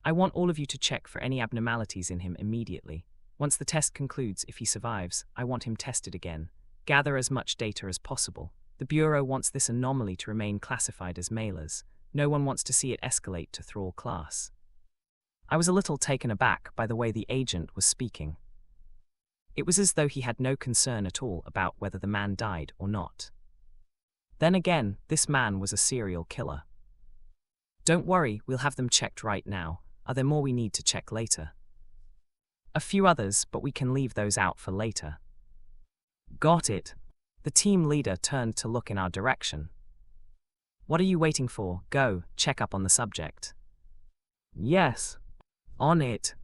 I want all of you to check for any abnormalities in him immediately. Once the test concludes, if he survives, I want him tested again. Gather as much data as possible. The Bureau wants this anomaly to remain classified as mailers. No one wants to see it escalate to thrall class. I was a little taken aback by the way the agent was speaking. It was as though he had no concern at all about whether the man died or not. Then again, this man was a serial killer. Don't worry, we'll have them checked right now. Are there more we need to check later? A few others, but we can leave those out for later. Got it. The team leader turned to look in our direction. What are you waiting for? Go, check up on the subject. Yes. On it.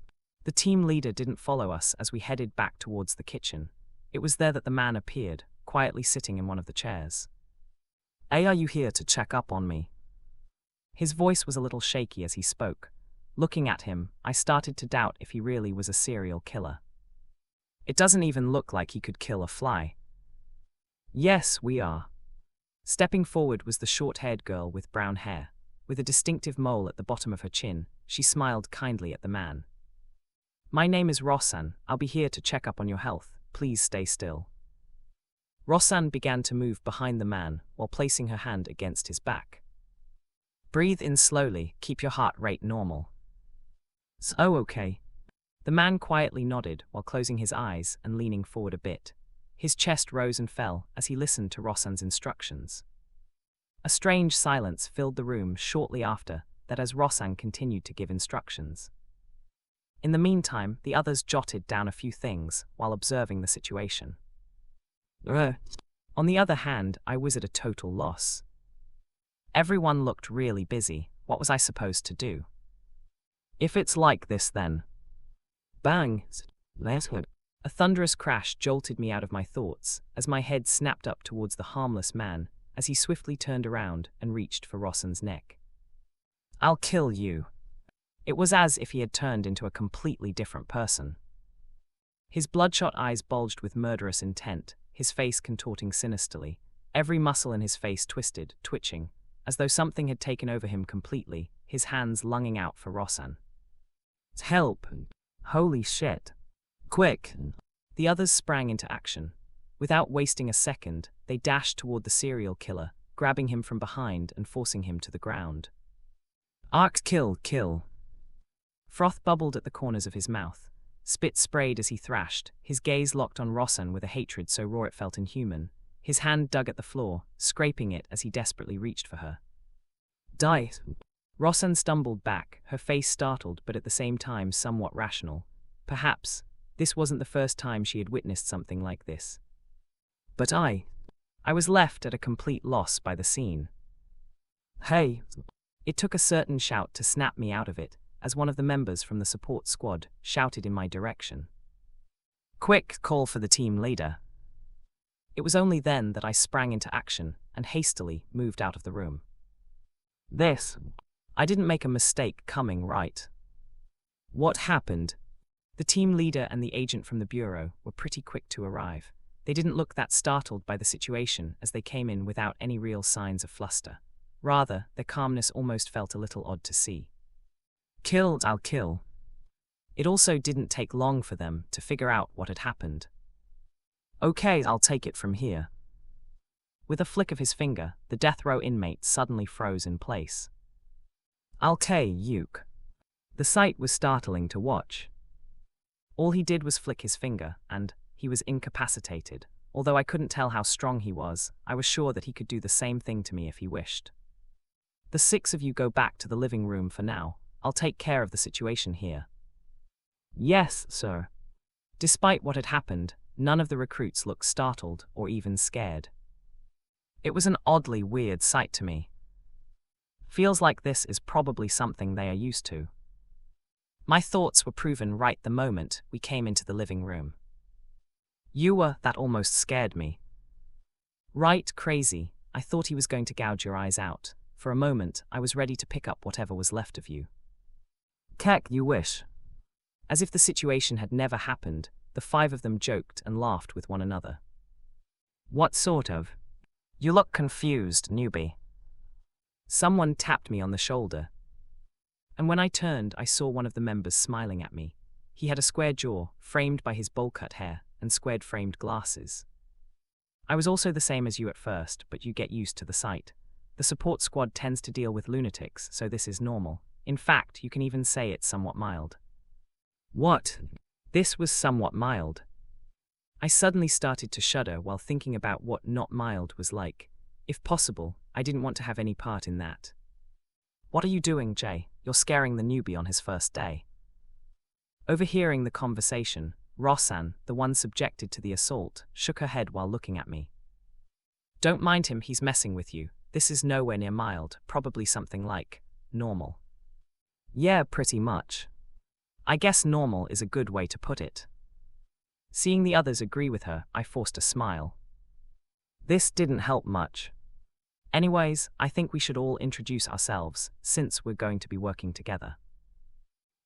The team leader didn't follow us as we headed back towards the kitchen. It was there that the man appeared, quietly sitting in one of the chairs. Hey, are you here to check up on me? His voice was a little shaky as he spoke. Looking at him, I started to doubt if he really was a serial killer. It doesn't even look like he could kill a fly. Yes, we are. Stepping forward was the short-haired girl with brown hair. With a distinctive mole at the bottom of her chin, she smiled kindly at the man. My name is Rosanne. I'll be here to check up on your health. Please stay still. Rosanne began to move behind the man while placing her hand against his back. Breathe in slowly, keep your heart rate normal. So okay. The man quietly nodded while closing his eyes and leaning forward a bit. His chest rose and fell as he listened to Rosanne's instructions. A strange silence filled the room shortly after that as Rosanne continued to give instructions. In the meantime, the others jotted down a few things while observing the situation. On the other hand, I was at a total loss. Everyone looked really busy. What was I supposed to do? If it's like this, then. Bang! A thunderous crash jolted me out of my thoughts as my head snapped up towards the harmless man as he swiftly turned around and reached for Rosanne's neck. I'll kill you. It was as if he had turned into a completely different person. His bloodshot eyes bulged with murderous intent, his face contorting sinisterly, every muscle in his face twisted, twitching, as though something had taken over him completely, his hands lunging out for Rosanne. Help! Holy shit! Quick! The others sprang into action. Without wasting a second, they dashed toward the serial killer, grabbing him from behind and forcing him to the ground. Arc kill! Froth bubbled at the corners of his mouth. Spit sprayed as he thrashed, his gaze locked on Rosanne with a hatred so raw it felt inhuman. His hand dug at the floor, scraping it as he desperately reached for her. Die! Roxanne stumbled back, her face startled but at the same time somewhat rational. Perhaps this wasn't the first time she had witnessed something like this. But I was left at a complete loss by the scene. Hey! It took a certain shout to snap me out of it, as one of the members from the support squad shouted in my direction. Quick call for the team leader. It was only then that I sprang into action and hastily moved out of the room. I didn't make a mistake coming, right? What happened? The team leader and the agent from the bureau were pretty quick to arrive. They didn't look that startled by the situation as they came in without any real signs of fluster. Rather, their calmness almost felt a little odd to see. I'll kill. It also didn't take long for them to figure out what had happened. Okay, I'll take it from here. With a flick of his finger, the death row inmate suddenly froze in place. Okay, Uke. The sight was startling to watch. All he did was flick his finger, and he was incapacitated. Although I couldn't tell how strong he was, I was sure that he could do the same thing to me if he wished. The 6 of you go back to the living room for now. I'll take care of the situation here. Yes, sir. Despite what had happened, none of the recruits looked startled or even scared. It was an oddly weird sight to me. Feels like this is probably something they are used to. My thoughts were proven right the moment we came into the living room. That almost scared me. Right, crazy. I thought he was going to gouge your eyes out. For a moment, I was ready to pick up whatever was left of you. Keck, you wish. As if the situation had never happened, the 5 of them joked and laughed with one another. What sort of? You look confused, newbie. Someone tapped me on the shoulder. And when I turned, I saw one of the members smiling at me. He had a square jaw, framed by his bowl-cut hair, and squared framed glasses. I was also the same as you at first, but you get used to the sight. The support squad tends to deal with lunatics, so this is normal. In fact, you can even say it's somewhat mild. What? This was somewhat mild. I suddenly started to shudder while thinking about what not mild was like. If possible, I didn't want to have any part in that. What are you doing, Jay? You're scaring the newbie on his first day. Overhearing the conversation, Roxanne, the one subjected to the assault, shook her head while looking at me. Don't mind him, he's messing with you. This is nowhere near mild, probably something like normal. Yeah, pretty much. I guess normal is a good way to put it. Seeing the others agree with her, I forced a smile. This didn't help much. Anyways, I think we should all introduce ourselves, since we're going to be working together.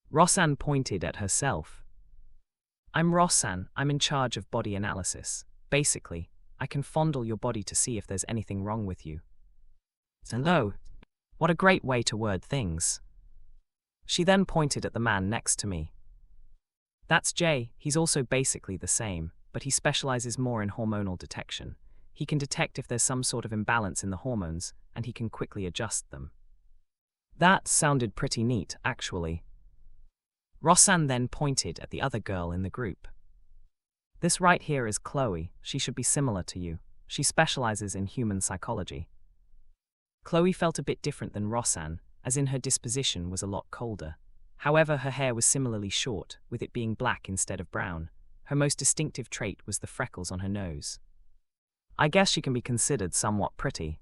Roxanne pointed at herself. I'm Roxanne, I'm in charge of body analysis. Basically, I can fondle your body to see if there's anything wrong with you. Hello. What a great way to word things. She then pointed at the man next to me. That's Jay, he's also basically the same, but he specializes more in hormonal detection. He can detect if there's some sort of imbalance in the hormones, and he can quickly adjust them. That sounded pretty neat, actually. Roxanne then pointed at the other girl in the group. This right here is Chloe, she should be similar to you. She specializes in human psychology. Chloe felt a bit different than Roxanne, as in her disposition was a lot colder. However, her hair was similarly short, with it being black instead of brown. Her most distinctive trait was the freckles on her nose. I guess she can be considered somewhat pretty.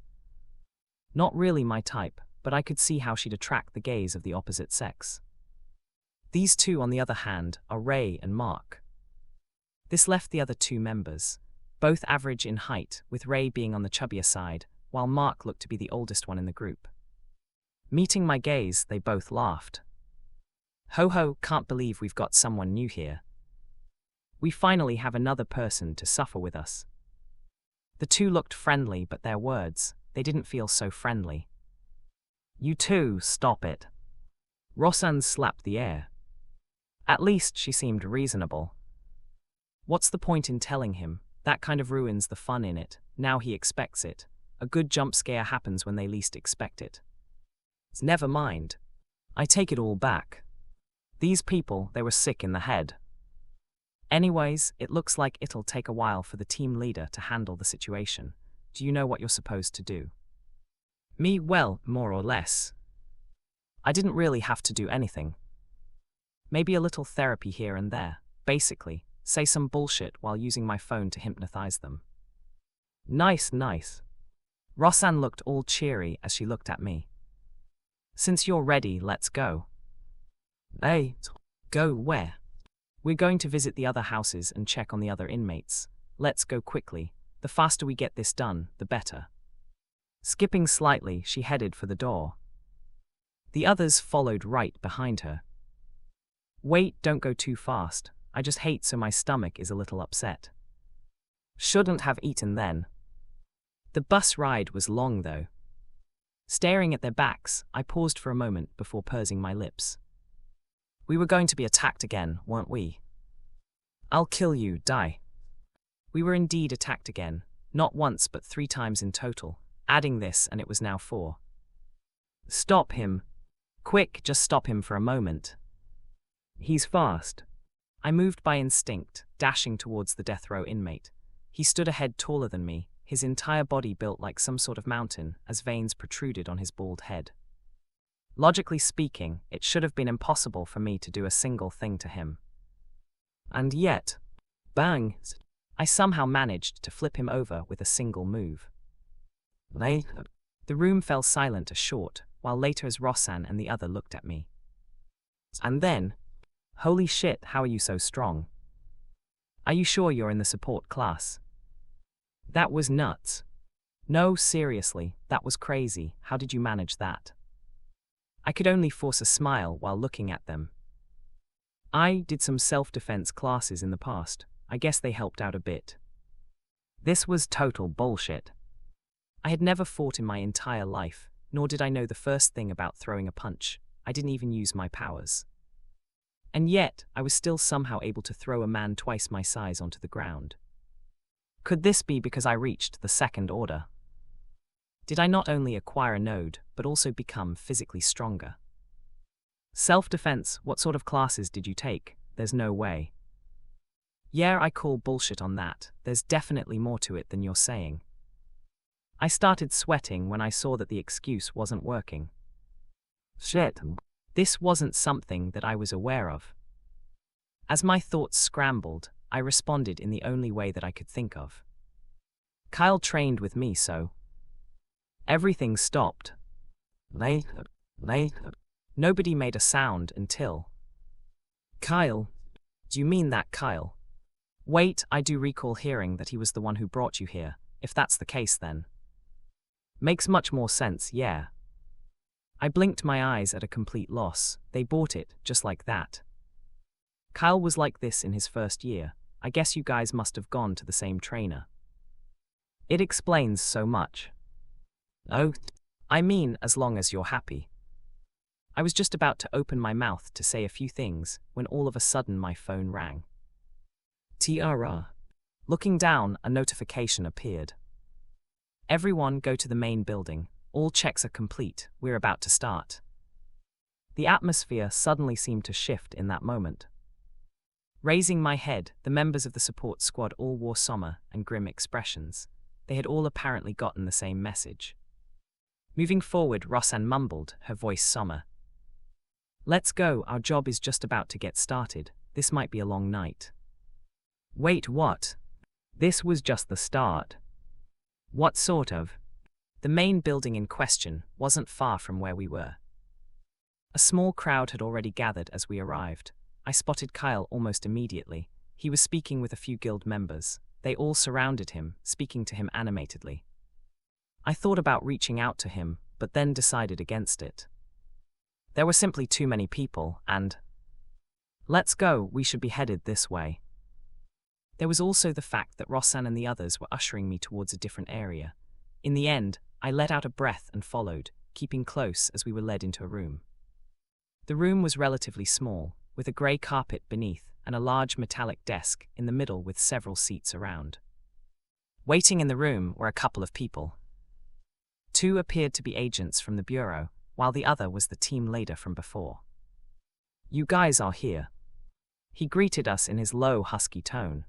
Not really my type, but I could see how she'd attract the gaze of the opposite sex. These 2, on the other hand, are Ray and Mark. This left the other 2 members, both average in height, with Ray being on the chubbier side, while Mark looked to be the oldest one in the group. Meeting my gaze, they both laughed. Ho ho, can't believe we've got someone new here. We finally have another person to suffer with us. The 2 looked friendly, but their words, they didn't feel so friendly. You 2, stop it. Roxanne slapped the air. At least she seemed reasonable. What's the point in telling him? That kind of ruins the fun in it. Now he expects it. A good jump scare happens when they least expect it. Never mind. I take it all back. These people, they were sick in the head. Anyways, it looks like it'll take a while for the team leader to handle the situation. Do you know what you're supposed to do? Me, well, more or less. I didn't really have to do anything. Maybe a little therapy here and there. Basically, say some bullshit while using my phone to hypnotize them. Nice, nice. Roxanne looked all cheery as she looked at me. Since you're ready, let's go. Hey, go where? We're going to visit the other houses and check on the other inmates. Let's go quickly. The faster we get this done, the better. Skipping slightly, she headed for the door. The others followed right behind her. Wait, don't go too fast. I just hate so my stomach is a little upset. Shouldn't have eaten then. The bus ride was long though. Staring at their backs, I paused for a moment before pursing my lips. We were going to be attacked again, weren't we? I'll kill you, die. We were indeed attacked again, not once but 3 times in total, adding this and it was now 4. Stop him. Quick, just stop him for a moment. He's fast. I moved by instinct, dashing towards the death row inmate. He stood a head taller than me, his entire body built like some sort of mountain, as veins protruded on his bald head. Logically speaking, it should have been impossible for me to do a single thing to him. And yet, bang, I somehow managed to flip him over with a single move. The room fell silent a short, while later as Roxanne and the other looked at me. And then, holy shit, how are you so strong? Are you sure you're in the support class? That was nuts. No, seriously, that was crazy. How did you manage that? I could only force a smile while looking at them. I did some self-defense classes in the past. I guess they helped out a bit. This was total bullshit. I had never fought in my entire life, nor did I know the first thing about throwing a punch. I didn't even use my powers. And yet, I was still somehow able to throw a man twice my size onto the ground. Could this be because I reached the second order? Did I not only acquire a node, but also become physically stronger? Self-defense, what sort of classes did you take? There's no way. Yeah, I call bullshit on that. There's definitely more to it than you're saying. I started sweating when I saw that the excuse wasn't working. Shit. This wasn't something that I was aware of. As my thoughts scrambled, I responded in the only way that I could think of. Kyle trained with me, so everything stopped. Nobody made a sound until... Kyle? Do you mean that Kyle? Wait, I do recall hearing that he was the one who brought you here. If that's the case then. Makes much more sense, yeah. I blinked my eyes at a complete loss. They bought it, just like that. Kyle was like this in his first year. I guess you guys must have gone to the same trainer. It explains so much. Oh, I mean, as long as you're happy. I was just about to open my mouth to say a few things when all of a sudden my phone rang. TRR. Looking down, a notification appeared. Everyone go to the main building. All checks are complete. We're about to start. The atmosphere suddenly seemed to shift in that moment. Raising my head, the members of the support squad all wore somber and grim expressions. They had all apparently gotten the same message. Moving forward, Roxanne mumbled, her voice somber. Let's go, our job is just about to get started. This might be a long night. Wait, what? This was just the start. What sort of? The main building in question wasn't far from where we were. A small crowd had already gathered as we arrived. I spotted Kyle almost immediately. He was speaking with a few guild members. They all surrounded him, speaking to him animatedly. I thought about reaching out to him, but then decided against it. There were simply too many people, and... Let's go, we should be headed this way. There was also the fact that Roxanne and the others were ushering me towards a different area. In the end, I let out a breath and followed, keeping close as we were led into a room. The room was relatively small, with a grey carpet beneath and a large metallic desk in the middle with several seats around. Waiting in the room were a couple of people. 2 appeared to be agents from the bureau, while the other was the team leader from before. You guys are here. He greeted us in his low, husky tone.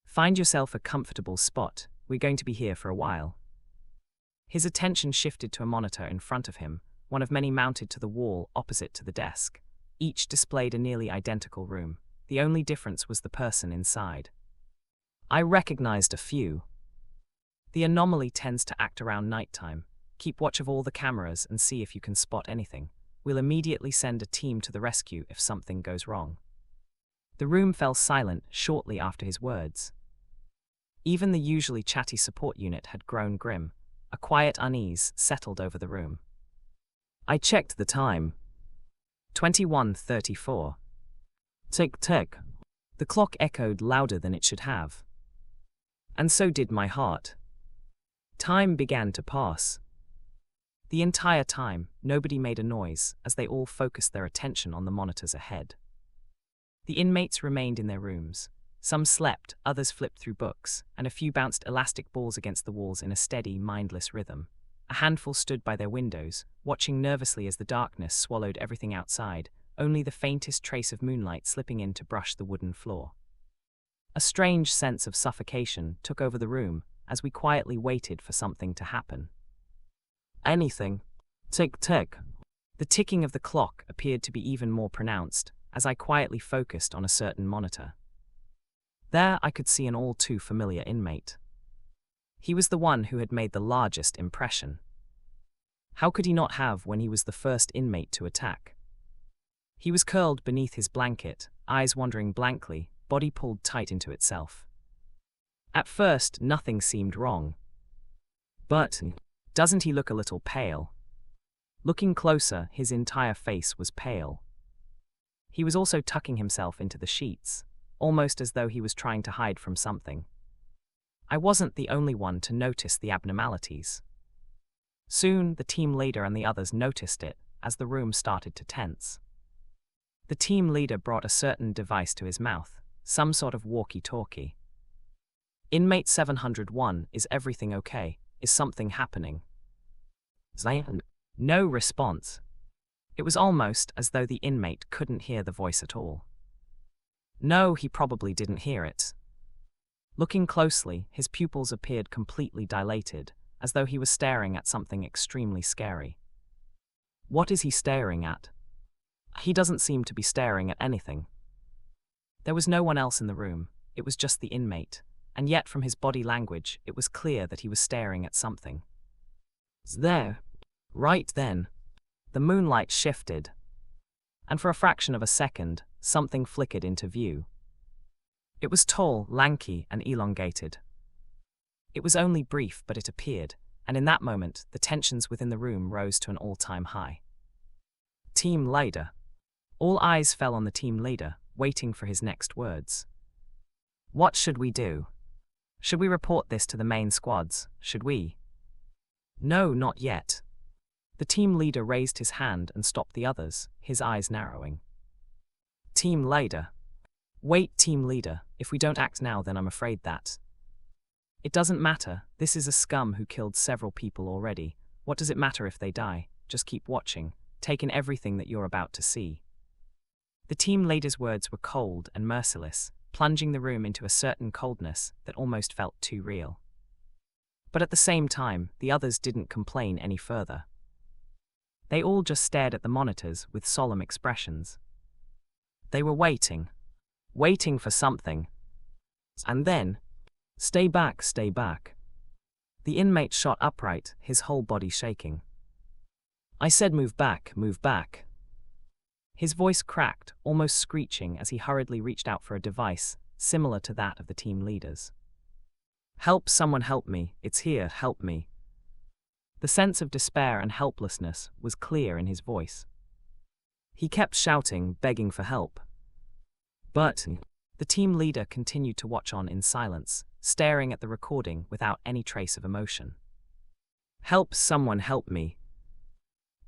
"Find yourself a comfortable spot. We're going to be here for a while." His attention shifted to a monitor in front of him, one of many mounted to the wall opposite to the desk. Each displayed a nearly identical room. The only difference was the person inside. I recognized a few. "The anomaly tends to act around nighttime. Keep watch of all the cameras and see if you can spot anything. We'll immediately send a team to the rescue if something goes wrong." The room fell silent shortly after his words. Even the usually chatty support unit had grown grim. A quiet unease settled over the room. I checked the time. 21:34. Tick-tick. The clock echoed louder than it should have. And so did my heart. Time began to pass. The entire time, nobody made a noise as they all focused their attention on the monitors ahead. The inmates remained in their rooms. Some slept, others flipped through books, and a few bounced elastic balls against the walls in a steady, mindless rhythm. A handful stood by their windows, watching nervously as the darkness swallowed everything outside, only the faintest trace of moonlight slipping in to brush the wooden floor. A strange sense of suffocation took over the room as we quietly waited for something to happen. Anything. Tick-tick. The ticking of the clock appeared to be even more pronounced as I quietly focused on a certain monitor. There I could see an all too familiar inmate. He was the one who had made the largest impression. How could he not have when he was the first inmate to attack? He was curled beneath his blanket, eyes wandering blankly, body pulled tight into itself. At first, nothing seemed wrong. But, doesn't he look a little pale? Looking closer, his entire face was pale. He was also tucking himself into the sheets, almost as though he was trying to hide from something. I wasn't the only one to notice the abnormalities. Soon, the team leader and the others noticed it as the room started to tense. The team leader brought a certain device to his mouth, some sort of walkie-talkie. "Inmate 701, is everything okay? Is something happening?" Zion. No response. It was almost as though the inmate couldn't hear the voice at all. No, he probably didn't hear it. Looking closely, his pupils appeared completely dilated, as though he was staring at something extremely scary. What is he staring at? He doesn't seem to be staring at anything. There was no one else in the room, it was just the inmate, and yet from his body language, it was clear that he was staring at something. There. Right then. The moonlight shifted, and for a fraction of a second, something flickered into view. It was tall, lanky, and elongated. It was only brief, but it appeared, and in that moment, the tensions within the room rose to an all-time high. Team leader. All eyes fell on the team leader, waiting for his next words. What should we do? Should we report this to the main squads? Should we? No, not yet. The team leader raised his hand and stopped the others, his eyes narrowing. Team leader. Wait, team leader, if we don't act now, then I'm afraid that. It doesn't matter, this is a scum who killed several people already. What does it matter if they die? Just keep watching, take in everything that you're about to see. The team leader's words were cold and merciless, plunging the room into a certain coldness that almost felt too real. But at the same time, the others didn't complain any further. They all just stared at the monitors with solemn expressions. They were waiting for something. And then, stay back, stay back. The inmate shot upright, his whole body shaking. I said move back, move back. His voice cracked, almost screeching as he hurriedly reached out for a device, similar to that of the team leaders. Help, someone help me, it's here, help me. The sense of despair and helplessness was clear in his voice. He kept shouting, begging for help. But the team leader continued to watch on in silence, staring at the recording without any trace of emotion. Help, someone help me.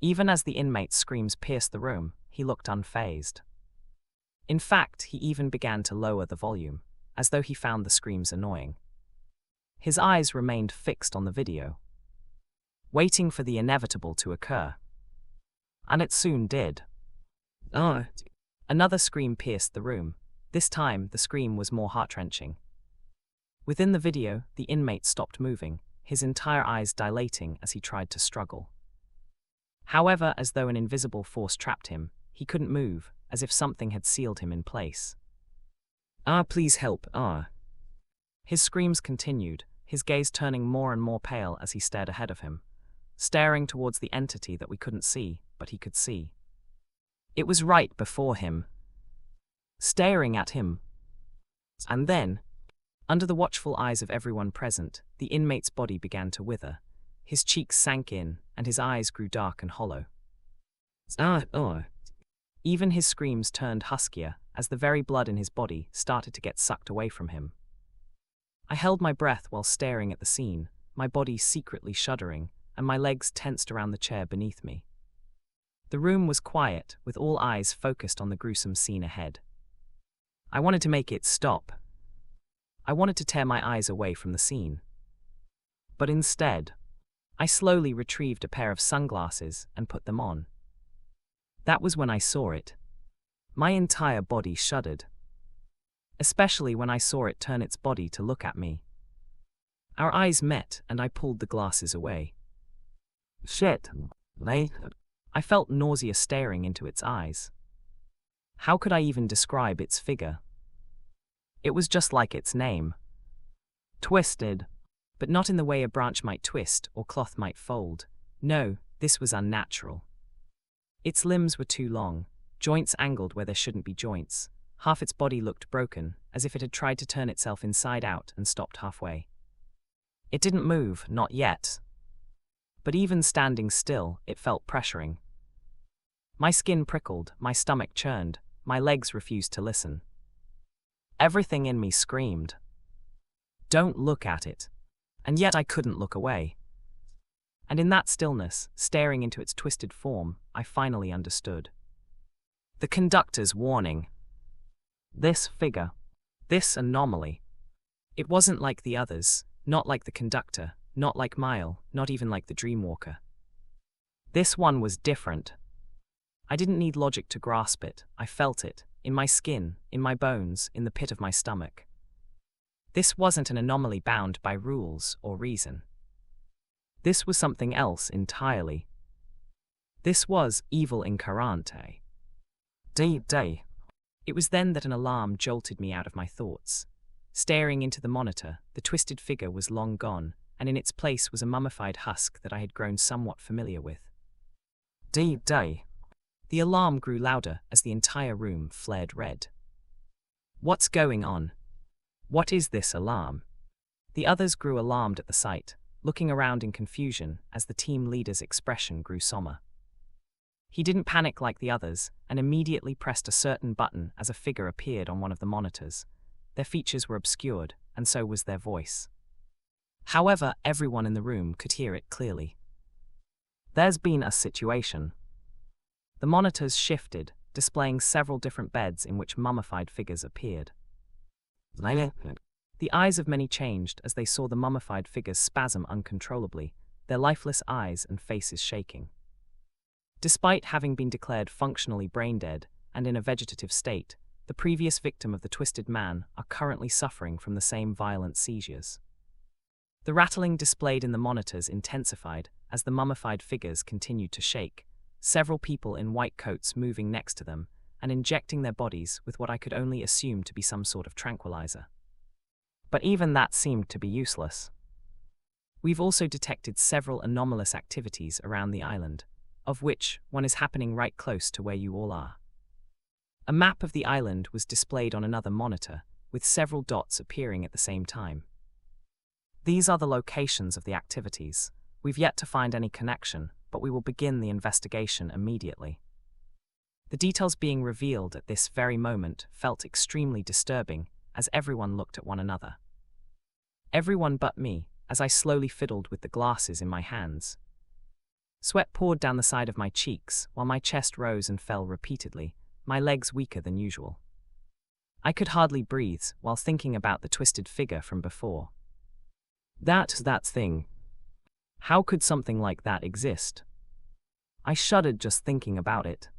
Even as the inmate's screams pierced the room, he looked unfazed. In fact, he even began to lower the volume, as though he found the screams annoying. His eyes remained fixed on the video, waiting for the inevitable to occur. And it soon did. Another scream pierced the room, This time, the scream was more heart-wrenching. Within the video, the inmate stopped moving, his entire eyes dilating as he tried to struggle. However, as though an invisible force trapped him, he couldn't move, as if something had sealed him in place. Please help, His screams continued, his gaze turning more and more pale as he stared ahead of him, staring towards the entity that we couldn't see, but he could see. It was right before him, staring at him. And then, under the watchful eyes of everyone present, the inmate's body began to wither. His cheeks sank in, and his eyes grew dark and hollow. Even his screams turned huskier as the very blood in his body started to get sucked away from him. I held my breath while staring at the scene, my body secretly shuddering, and my legs tensed around the chair beneath me. The room was quiet, with all eyes focused on the gruesome scene ahead. I wanted to make it stop. I wanted to tear my eyes away from the scene. But instead, I slowly retrieved a pair of sunglasses and put them on. That was when I saw it. My entire body shuddered. Especially when I saw it turn its body to look at me. Our eyes met and I pulled the glasses away. Shit. I felt nausea staring into its eyes. How could I even describe its figure? It was just like its name. Twisted. But not in the way a branch might twist or cloth might fold. No, this was unnatural. Its limbs were too long, joints angled where there shouldn't be joints. Half its body looked broken, as if it had tried to turn itself inside out and stopped halfway. It didn't move, not yet. But even standing still, it felt pressuring. My skin prickled, my stomach churned, my legs refused to listen. Everything in me screamed, "Don't look at it." And yet I couldn't look away. And in that stillness, staring into its twisted form, I finally understood. The conductor's warning. This figure. This anomaly. It wasn't like the others, not like the conductor, not like Mile, not even like the Dreamwalker. This one was different. I didn't need logic to grasp it, I felt it, in my skin, in my bones, in the pit of my stomach. This wasn't an anomaly bound by rules or reason. This was something else entirely. This was evil incarnate. Day. It was then that an alarm jolted me out of my thoughts. Staring into the monitor, the twisted figure was long gone, and in its place was a mummified husk that I had grown somewhat familiar with. Day. The alarm grew louder as the entire room flared red. What's going on? What is this alarm? The others grew alarmed at the sight, looking around in confusion as the team leader's expression grew somber. He didn't panic like the others and immediately pressed a certain button as a figure appeared on one of the monitors. Their features were obscured, and so was their voice. However, everyone in the room could hear it clearly. There's been a situation. The monitors shifted, displaying several different beds in which mummified figures appeared. The eyes of many changed as they saw the mummified figures spasm uncontrollably, their lifeless eyes and faces shaking. Despite having been declared functionally brain-dead and in a vegetative state, the previous victim of the Twisted Man are currently suffering from the same violent seizures. The rattling displayed in the monitors intensified as the mummified figures continued to shake, several people in white coats moving next to them and injecting their bodies with what I could only assume to be some sort of tranquilizer. But even that seemed to be useless. We've also detected several anomalous activities around the island, of which one is happening right close to where you all are. A map of the island was displayed on another monitor, with several dots appearing at the same time. These are the locations of the activities. We've yet to find any connection, but we will begin the investigation immediately. The details being revealed at this very moment felt extremely disturbing as everyone looked at one another. Everyone but me, as I slowly fiddled with the glasses in my hands. Sweat poured down the side of my cheeks while my chest rose and fell repeatedly, my legs weaker than usual. I could hardly breathe while thinking about the twisted figure from before. That thing. How could something like that exist? I shuddered just thinking about it.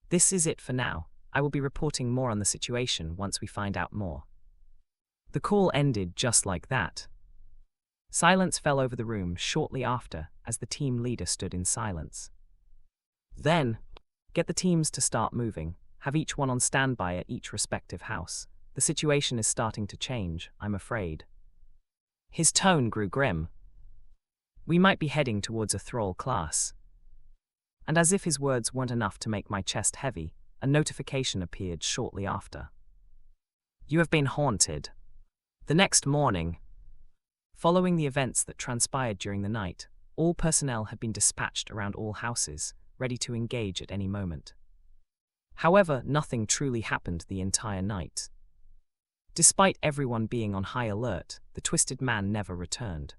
This is it for now. I will be reporting more on the situation once we find out more. The call ended just like that. Silence fell over the room shortly after as the team leader stood in silence. Then, get the teams to start moving. Have each one on standby at each respective house. The situation is starting to change, I'm afraid. His tone grew grim. We might be heading towards a thrall class. And as if his words weren't enough to make my chest heavy, a notification appeared shortly after. You have been haunted. The next morning, following the events that transpired during the night, all personnel had been dispatched around all houses, ready to engage at any moment. However, nothing truly happened the entire night. Despite everyone being on high alert, the Twisted Man never returned.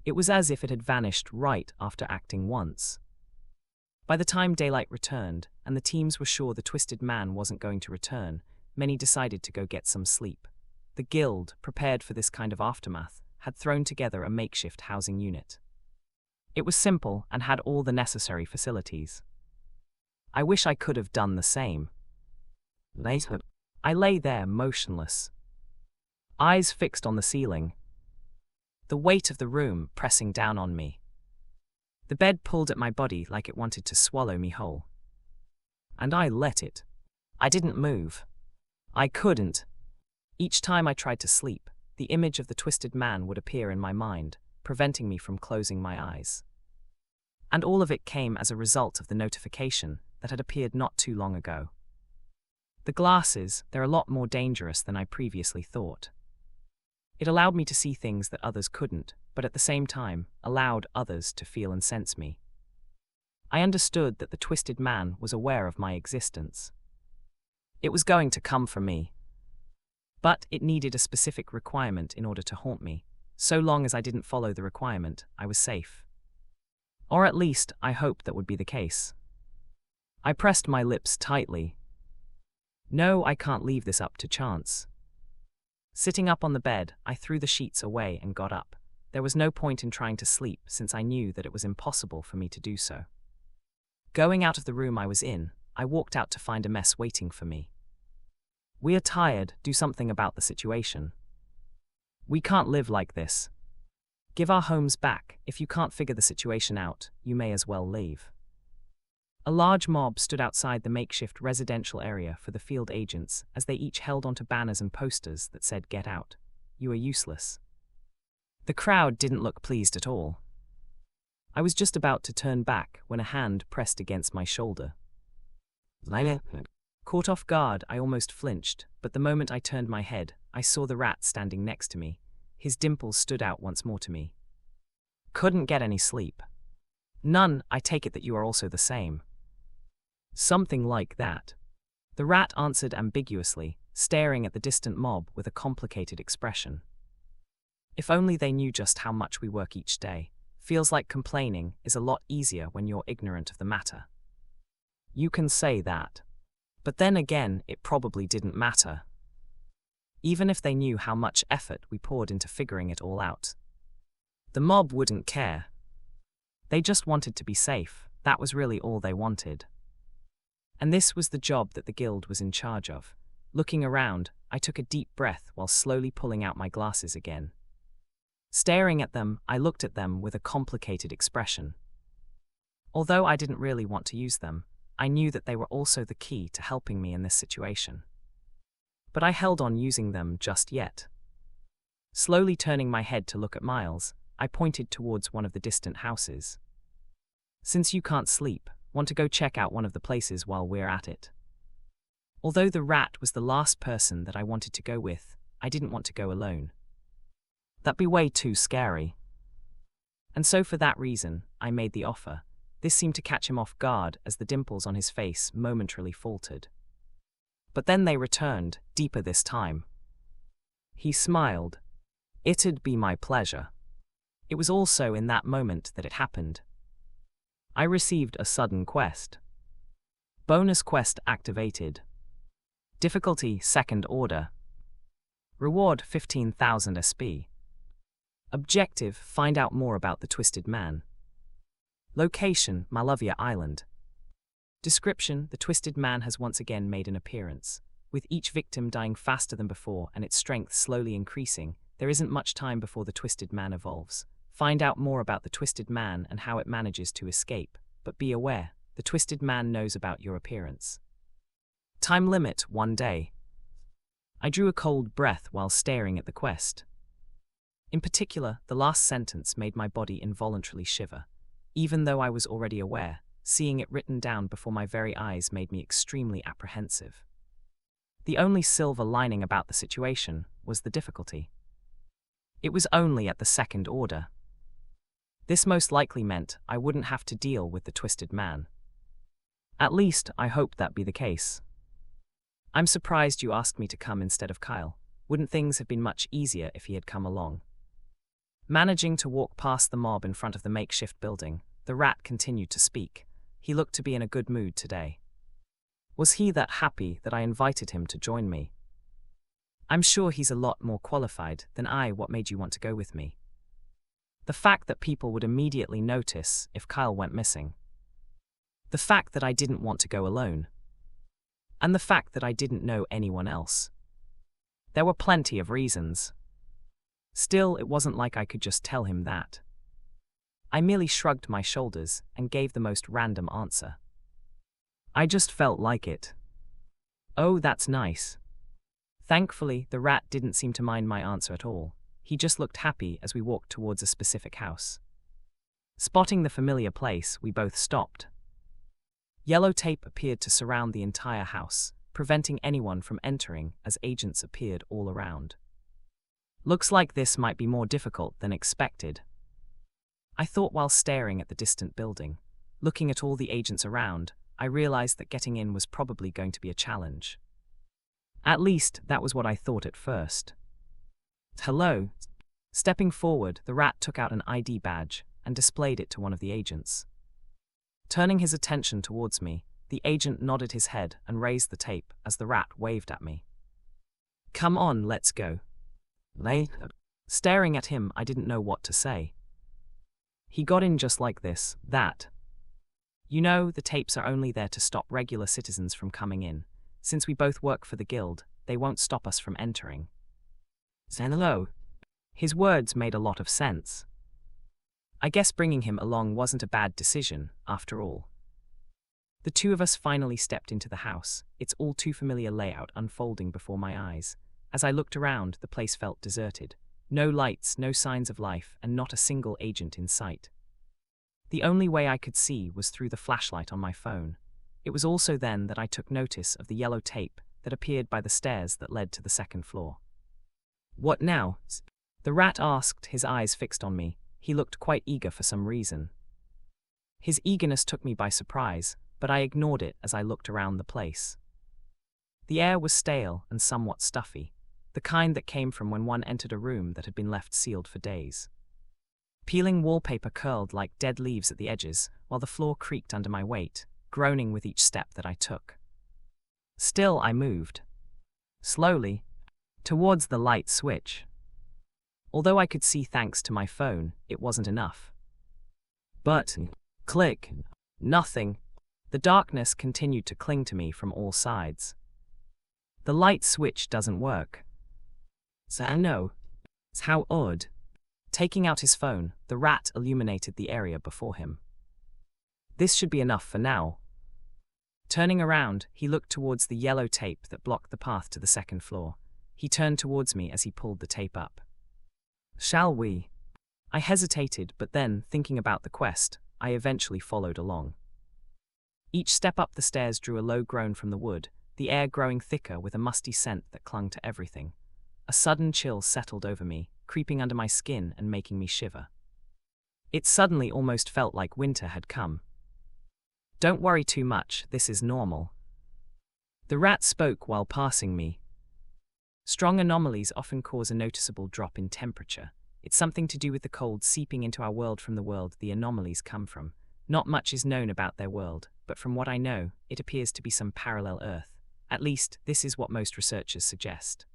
It was as if it had vanished right after acting once. By the time daylight returned, and the teams were sure the Twisted Man wasn't going to return, many decided to go get some sleep. The guild, prepared for this kind of aftermath, had thrown together a makeshift housing unit. It was simple and had all the necessary facilities. I wish I could have done the same. Later, I lay there motionless, eyes fixed on the ceiling, the weight of the room pressing down on me. The bed pulled at my body like it wanted to swallow me whole. And I let it. I didn't move. I couldn't. Each time I tried to sleep, the image of the Twisted Man would appear in my mind, preventing me from closing my eyes. And all of it came as a result of the notification that had appeared not too long ago. The glasses, they're a lot more dangerous than I previously thought. It allowed me to see things that others couldn't, but at the same time, allowed others to feel and sense me. I understood that the Twisted Man was aware of my existence. It was going to come for me. But it needed a specific requirement in order to haunt me. So long as I didn't follow the requirement, I was safe. Or at least, I hoped that would be the case. I pressed my lips tightly. No, I can't leave this up to chance. Sitting up on the bed, I threw the sheets away and got up. There was no point in trying to sleep since I knew that it was impossible for me to do so. Going out of the room I was in, I walked out to find a mess waiting for me. We are tired, do something about the situation. We can't live like this. Give our homes back. If you can't figure the situation out, you may as well leave. A large mob stood outside the makeshift residential area for the field agents as they each held onto banners and posters that said, "Get out. You are useless." The crowd didn't look pleased at all. I was just about to turn back when a hand pressed against my shoulder. Caught off guard, I almost flinched, but the moment I turned my head, I saw the rat standing next to me. His dimples stood out once more to me. Couldn't get any sleep. None, I take it that you are also the same. Something like that. The rat answered ambiguously, staring at the distant mob with a complicated expression. If only they knew just how much we work each day. Feels like complaining is a lot easier when you're ignorant of the matter. You can say that. But then again, it probably didn't matter. Even if they knew how much effort we poured into figuring it all out. The mob wouldn't care. They just wanted to be safe. That was really all they wanted. And this was the job that the guild was in charge of. Looking around, I took a deep breath while slowly pulling out my glasses again. Staring at them, I looked at them with a complicated expression. Although I didn't really want to use them, I knew that they were also the key to helping me in this situation. But I held on using them just yet. Slowly turning my head to look at Miles, I pointed towards one of the distant houses. Since you can't sleep, want to go check out one of the places while we're at it. Although the rat was the last person that I wanted to go with, I didn't want to go alone. That'd be way too scary. And so for that reason, I made the offer. This seemed to catch him off guard as the dimples on his face momentarily faltered. But then they returned, deeper this time. He smiled. It'd be my pleasure. It was also in that moment that it happened. I received a sudden quest. Bonus quest activated. Difficulty 2nd order. Reward 15,000 SP. Objective: find out more about the Twisted Man. Location: Malavia Island. Description: the Twisted Man has once again made an appearance. With each victim dying faster than before and its strength slowly increasing, there isn't much time before the Twisted Man evolves. Find out more about the Twisted Man and how it manages to escape, but be aware, the Twisted Man knows about your appearance. Time limit: 1 day. I drew a cold breath while staring at the quest. In particular, the last sentence made my body involuntarily shiver. Even though I was already aware, seeing it written down before my very eyes made me extremely apprehensive. The only silver lining about the situation was the difficulty. It was only at the second order. This most likely meant I wouldn't have to deal with the Twisted Man. At least, I hoped that be the case. I'm surprised you asked me to come instead of Kyle. Wouldn't things have been much easier if he had come along? Managing to walk past the mob in front of the makeshift building, the rat continued to speak. He looked to be in a good mood today. Was he that happy that I invited him to join me? I'm sure he's a lot more qualified than I. What made you want to go with me? The fact that people would immediately notice if Kyle went missing. The fact that I didn't want to go alone. And the fact that I didn't know anyone else. There were plenty of reasons. Still, it wasn't like I could just tell him that. I merely shrugged my shoulders and gave the most random answer. I just felt like it. Oh, that's nice. Thankfully, the rat didn't seem to mind my answer at all. He just looked happy as we walked towards a specific house. Spotting the familiar place, we both stopped. Yellow tape appeared to surround the entire house, preventing anyone from entering as agents appeared all around. Looks like this might be more difficult than expected, I thought while staring at the distant building. Looking at all the agents around, I realized that getting in was probably going to be a challenge. At least, that was what I thought at first. Hello. Stepping forward, the rat took out an ID badge and displayed it to one of the agents. Turning his attention towards me, the agent nodded his head and raised the tape as the rat waved at me. Come on, let's go. Staring at him, I didn't know what to say. He got in just like this, that. You know, the tapes are only there to stop regular citizens from coming in. Since we both work for the guild, they won't stop us from entering. Hello. His words made a lot of sense. I guess bringing him along wasn't a bad decision, after all. The two of us finally stepped into the house, its all too familiar layout unfolding before my eyes. As I looked around, the place felt deserted. No lights, no signs of life, and not a single agent in sight. The only way I could see was through the flashlight on my phone. It was also then that I took notice of the yellow tape that appeared by the stairs that led to the second floor. What now? The rat asked, his eyes fixed on me. He looked quite eager for some reason. His eagerness took me by surprise, but I ignored it as I looked around the place. The air was stale and somewhat stuffy, the kind that came from when one entered a room that had been left sealed for days. Peeling wallpaper curled like dead leaves at the edges, while the floor creaked under my weight, groaning with each step that I took. Still, I moved. Slowly, towards the light switch. Although I could see thanks to my phone, it wasn't enough. But, click, nothing. The darkness continued to cling to me from all sides. The light switch doesn't work. So no. How odd. Taking out his phone, the rat illuminated the area before him. This should be enough for now. Turning around, he looked towards the yellow tape that blocked the path to the second floor. He turned towards me as he pulled the tape up. Shall we? I hesitated, but then, thinking about the quest, I eventually followed along. Each step up the stairs drew a low groan from the wood, the air growing thicker with a musty scent that clung to everything. A sudden chill settled over me, creeping under my skin and making me shiver. It suddenly almost felt like winter had come. Don't worry too much, this is normal. The rat spoke while passing me. Strong anomalies often cause a noticeable drop in temperature. It's something to do with the cold seeping into our world from the world the anomalies come from. Not much is known about their world, but from what I know, it appears to be some parallel Earth. At least, this is what most researchers suggest.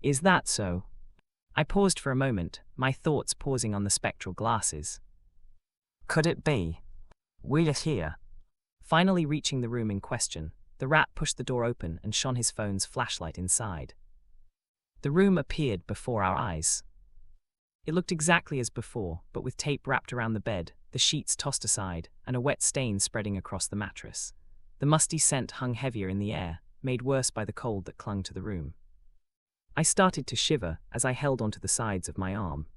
Is that so? I paused for a moment, my thoughts pausing on the spectral glasses. Could it be? We're here. Finally reaching the room in question, the rat pushed the door open and shone his phone's flashlight inside. The room appeared before our eyes. It looked exactly as before, but with tape wrapped around the bed, the sheets tossed aside, and a wet stain spreading across the mattress. The musty scent hung heavier in the air, made worse by the cold that clung to the room. I started to shiver as I held onto the sides of my arm.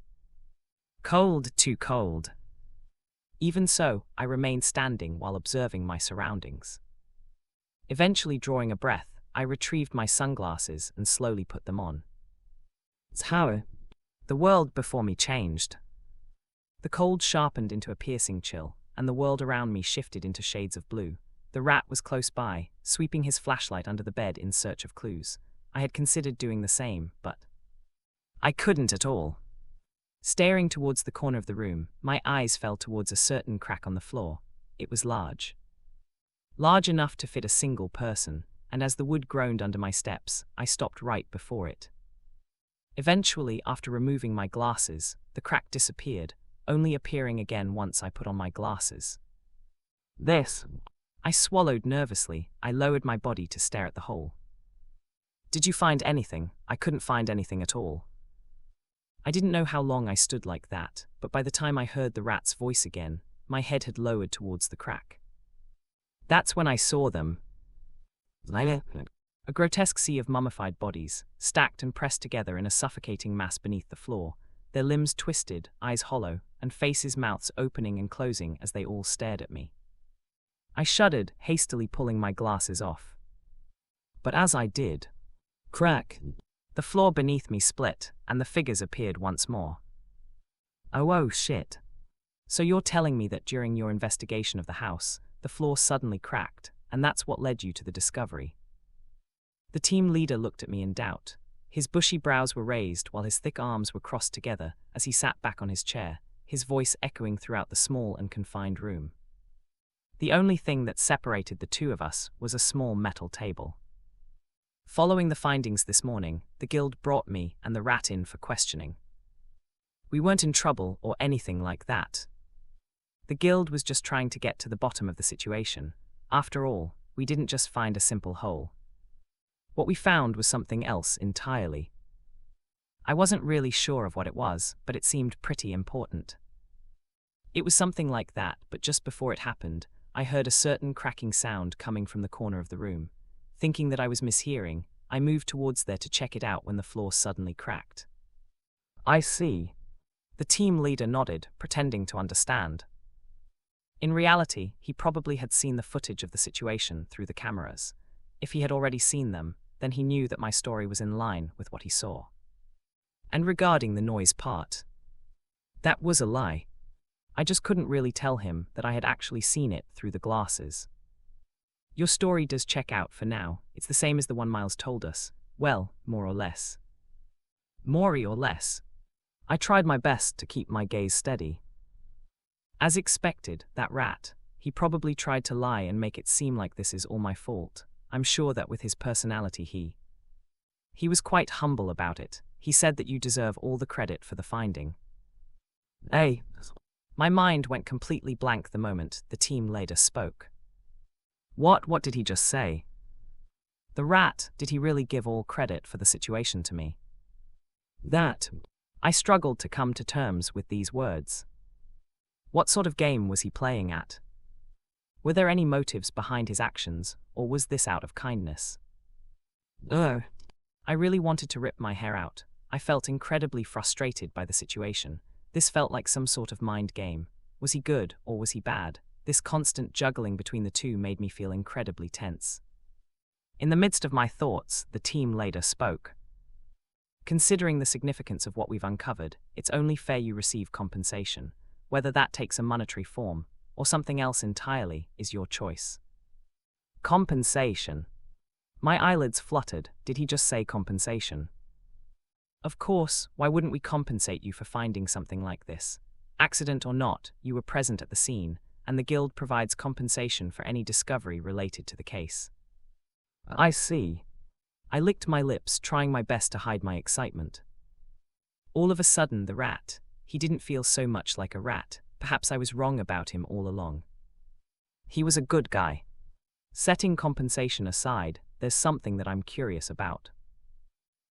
Cold, too cold. Even so, I remained standing while observing my surroundings. Eventually drawing a breath, I retrieved my sunglasses and slowly put them on. How? The world before me changed. The cold sharpened into a piercing chill, and the world around me shifted into shades of blue. The rat was close by, sweeping his flashlight under the bed in search of clues. I had considered doing the same, but I couldn't at all. Staring towards the corner of the room, my eyes fell towards a certain crack on the floor. It was large. Large enough to fit a single person, and as the wood groaned under my steps, I stopped right before it. Eventually, after removing my glasses, the crack disappeared, only appearing again once I put on my glasses. I swallowed nervously. I lowered my body to stare at the hole. Did you find anything? I couldn't find anything at all. I didn't know how long I stood like that, but by the time I heard the rat's voice again, my head had lowered towards the crack. That's when I saw them. A grotesque sea of mummified bodies, stacked and pressed together in a suffocating mass beneath the floor, their limbs twisted, eyes hollow, and faces' mouths opening and closing as they all stared at me. I shuddered, hastily pulling my glasses off. But as I did, crack! The floor beneath me split, and the figures appeared once more. Oh shit. So you're telling me that during your investigation of the house, the floor suddenly cracked, and that's what led you to the discovery? The team leader looked at me in doubt. His bushy brows were raised while his thick arms were crossed together as he sat back on his chair, his voice echoing throughout the small and confined room. The only thing that separated the two of us was a small metal table. Following the findings this morning, the guild brought me and the rat in for questioning. We weren't in trouble or anything like that. The guild was just trying to get to the bottom of the situation. After all, we didn't just find a simple hole. What we found was something else entirely. I wasn't really sure of what it was, but it seemed pretty important. It was something like that, but just before it happened, I heard a certain cracking sound coming from the corner of the room. Thinking that I was mishearing, I moved towards there to check it out when the floor suddenly cracked. I see. The team leader nodded, pretending to understand. In reality, he probably had seen the footage of the situation through the cameras. If he had already seen them, then he knew that my story was in line with what he saw. And regarding the noise part, that was a lie. I just couldn't really tell him that I had actually seen it through the glasses. Your story does check out for now. It's the same as the one Miles told us. Well, more or less. More or less. I tried my best to keep my gaze steady. As expected, that rat, he probably tried to lie and make it seem like this is all my fault. I'm sure that with his personality he was quite humble about it. He said that you deserve all the credit for the finding. Hey. My mind went completely blank the moment the team leader spoke. What did he just say? The rat, did he really give all credit for the situation to me? I struggled to come to terms with these words. What sort of game was he playing at? Were there any motives behind his actions, or was this out of kindness? I really wanted to rip my hair out. I felt incredibly frustrated by the situation. This felt like some sort of mind game. Was he good, or was he bad? This constant juggling between the two made me feel incredibly tense. In the midst of my thoughts, the team leader spoke. Considering the significance of what we've uncovered, it's only fair you receive compensation. Whether that takes a monetary form, or something else entirely, is your choice. Compensation. My eyelids fluttered. Did he just say compensation? Of course, why wouldn't we compensate you for finding something like this? Accident or not, you were present at the scene, and the guild provides compensation for any discovery related to the case. I see. I licked my lips, trying my best to hide my excitement. All of a sudden, the rat, he didn't feel so much like a rat. Perhaps I was wrong about him all along. He was a good guy. Setting compensation aside, there's something that I'm curious about.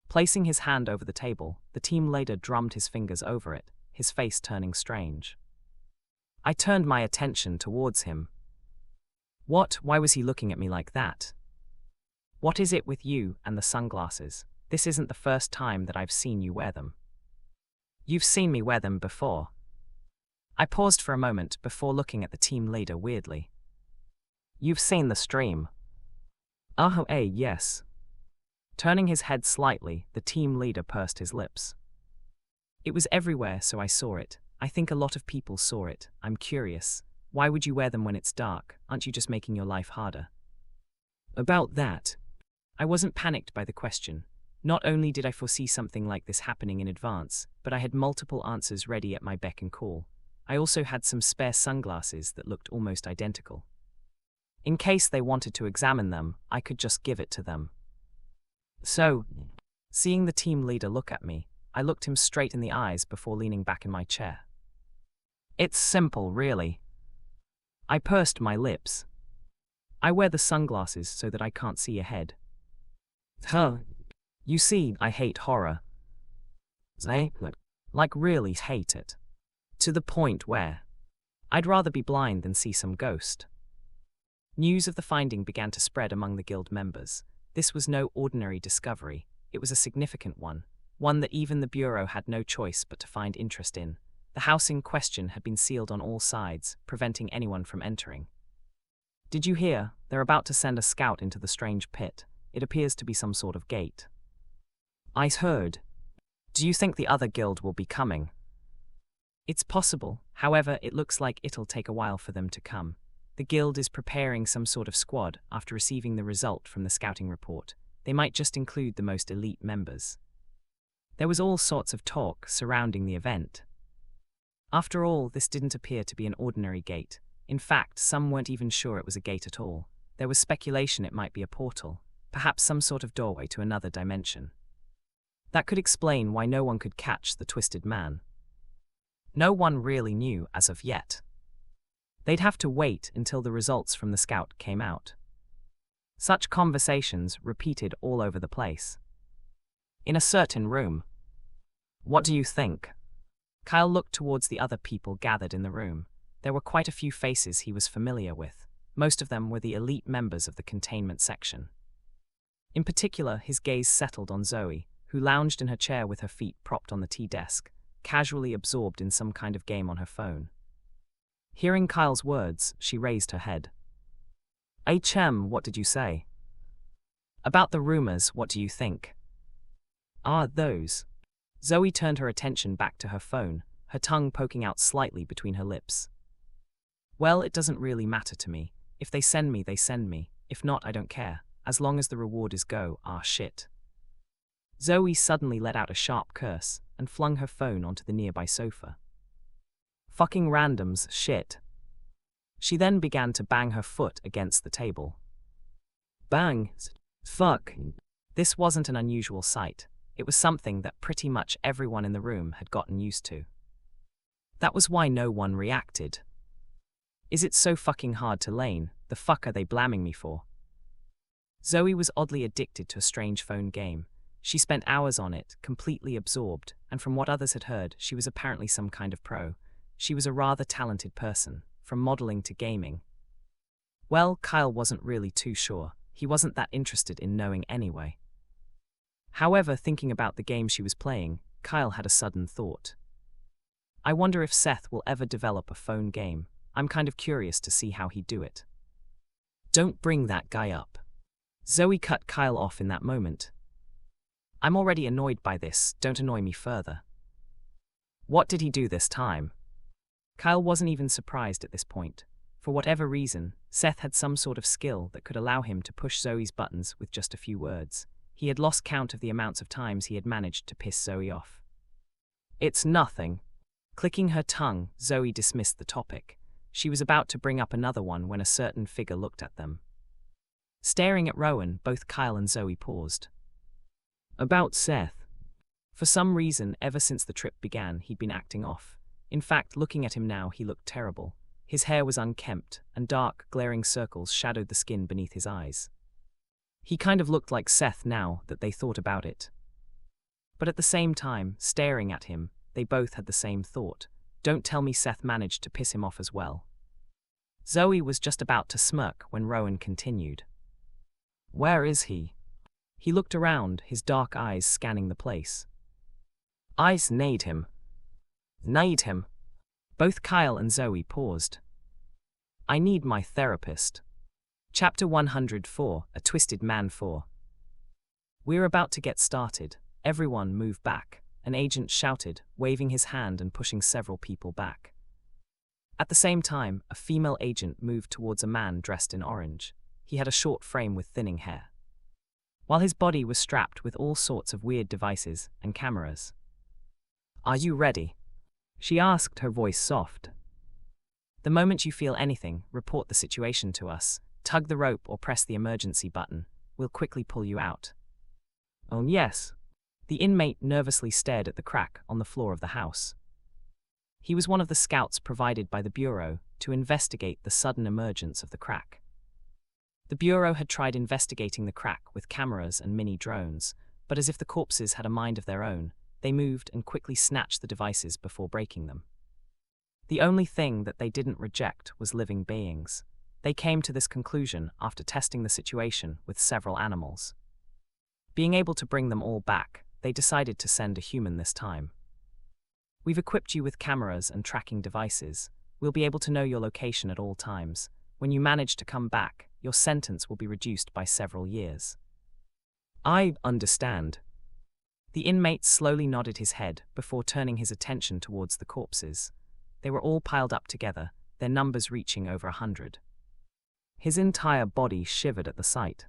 Placing his hand over the table, the team leader drummed his fingers over it, his face turning strange. I turned my attention towards him. What? Why was he looking at me like that? What is it with you and the sunglasses? This isn't the first time that I've seen you wear them. You've seen me wear them before. I paused for a moment before looking at the team leader weirdly. You've seen the stream. Oh, yes. Turning his head slightly, the team leader pursed his lips. It was everywhere, so I saw it. I think a lot of people saw it. I'm curious. Why would you wear them when it's dark? Aren't you just making your life harder? About that. I wasn't panicked by the question. Not only did I foresee something like this happening in advance, but I had multiple answers ready at my beck and call. I also had some spare sunglasses that looked almost identical. In case they wanted to examine them, I could just give it to them. So, seeing the team leader look at me, I looked him straight in the eyes before leaning back in my chair. It's simple, really. I pursed my lips. I wear the sunglasses so that I can't see ahead. Huh. You see, I hate horror. Like really hate it. To the point where I'd rather be blind than see some ghost. News of the finding began to spread among the guild members. This was no ordinary discovery. It was a significant one that even the Bureau had no choice but to find interest in. The house in question had been sealed on all sides, preventing anyone from entering. Did you hear? They're about to send a scout into the strange pit. It appears to be some sort of gate. I heard. Do you think the other guild will be coming? It's possible. However, it looks like it'll take a while for them to come. The guild is preparing some sort of squad after receiving the result from the scouting report. They might just include the most elite members. There was all sorts of talk surrounding the event. After all, this didn't appear to be an ordinary gate. In fact, some weren't even sure it was a gate at all. There was speculation it might be a portal, perhaps some sort of doorway to another dimension. That could explain why no one could catch the twisted man. No one really knew as of yet. They'd have to wait until the results from the scout came out. Such conversations repeated all over the place. In a certain room. What do you think? Kyle looked towards the other people gathered in the room. There were quite a few faces he was familiar with. Most of them were the elite members of the containment section. In particular, his gaze settled on Zoe, who lounged in her chair with her feet propped on the tea desk, casually absorbed in some kind of game on her phone. Hearing Kyle's words, she raised her head. HM, what did you say? About the rumors, what do you think? Those. Zoe turned her attention back to her phone, her tongue poking out slightly between her lips. Well, it doesn't really matter to me. If they send me, they send me. If not, I don't care. As long as the reward is go, shit. Zoe suddenly let out a sharp curse and flung her phone onto the nearby sofa. Fucking randoms, shit. She then began to bang her foot against the table. Bang. Fuck. This wasn't an unusual sight. It was something that pretty much everyone in the room had gotten used to. That was why no one reacted. Is it so fucking hard to lane? The fuck are they blamming me for? Zoe was oddly addicted to a strange phone game. She spent hours on it, completely absorbed, and from what others had heard, she was apparently some kind of pro. She was a rather talented person, from modeling to gaming. Well, Kyle wasn't really too sure. He wasn't that interested in knowing anyway. However, thinking about the game she was playing, Kyle had a sudden thought. I wonder if Seth will ever develop a phone game. I'm kind of curious to see how he'd do it. Don't bring that guy up. Zoe cut Kyle off in that moment. I'm already annoyed by this, don't annoy me further. What did he do this time? Kyle wasn't even surprised at this point. For whatever reason, Seth had some sort of skill that could allow him to push Zoe's buttons with just a few words. He had lost count of the amounts of times he had managed to piss Zoe off. It's nothing. Clicking her tongue, Zoe dismissed the topic. She was about to bring up another one when a certain figure looked at them. Staring at Rowan, both Kyle and Zoe paused. About Seth. For some reason, ever since the trip began, he'd been acting off. In fact, looking at him now, he looked terrible. His hair was unkempt, and dark, glaring circles shadowed the skin beneath his eyes. He kind of looked like Seth now that they thought about it. But at the same time, staring at him, they both had the same thought. Don't tell me Seth managed to piss him off as well. Zoe was just about to smirk when Rowan continued. Where is he? He looked around, his dark eyes scanning the place. I need him. Need him. Both Kyle and Zoe paused. I need my therapist. Chapter 104, A Twisted Man 4. We're about to get started. Everyone move back, an agent shouted, waving his hand and pushing several people back. At the same time, a female agent moved towards a man dressed in orange. He had a short frame with thinning hair, while his body was strapped with all sorts of weird devices and cameras. Are you ready? She asked, her voice soft. The moment you feel anything, report the situation to us. Tug the rope or press the emergency button. We'll quickly pull you out. Oh yes. The inmate nervously stared at the crack on the floor of the house. He was one of the scouts provided by the Bureau to investigate the sudden emergence of the crack. The Bureau had tried investigating the crack with cameras and mini drones, but as if the corpses had a mind of their own, they moved and quickly snatched the devices before breaking them. The only thing that they didn't reject was living beings. They came to this conclusion after testing the situation with several animals. Being able to bring them all back, they decided to send a human this time. We've equipped you with cameras and tracking devices. We'll be able to know your location at all times. When you manage to come back, your sentence will be reduced by several years. I understand. The inmate slowly nodded his head before turning his attention towards the corpses. They were all piled up together, their numbers reaching over 100. His entire body shivered at the sight.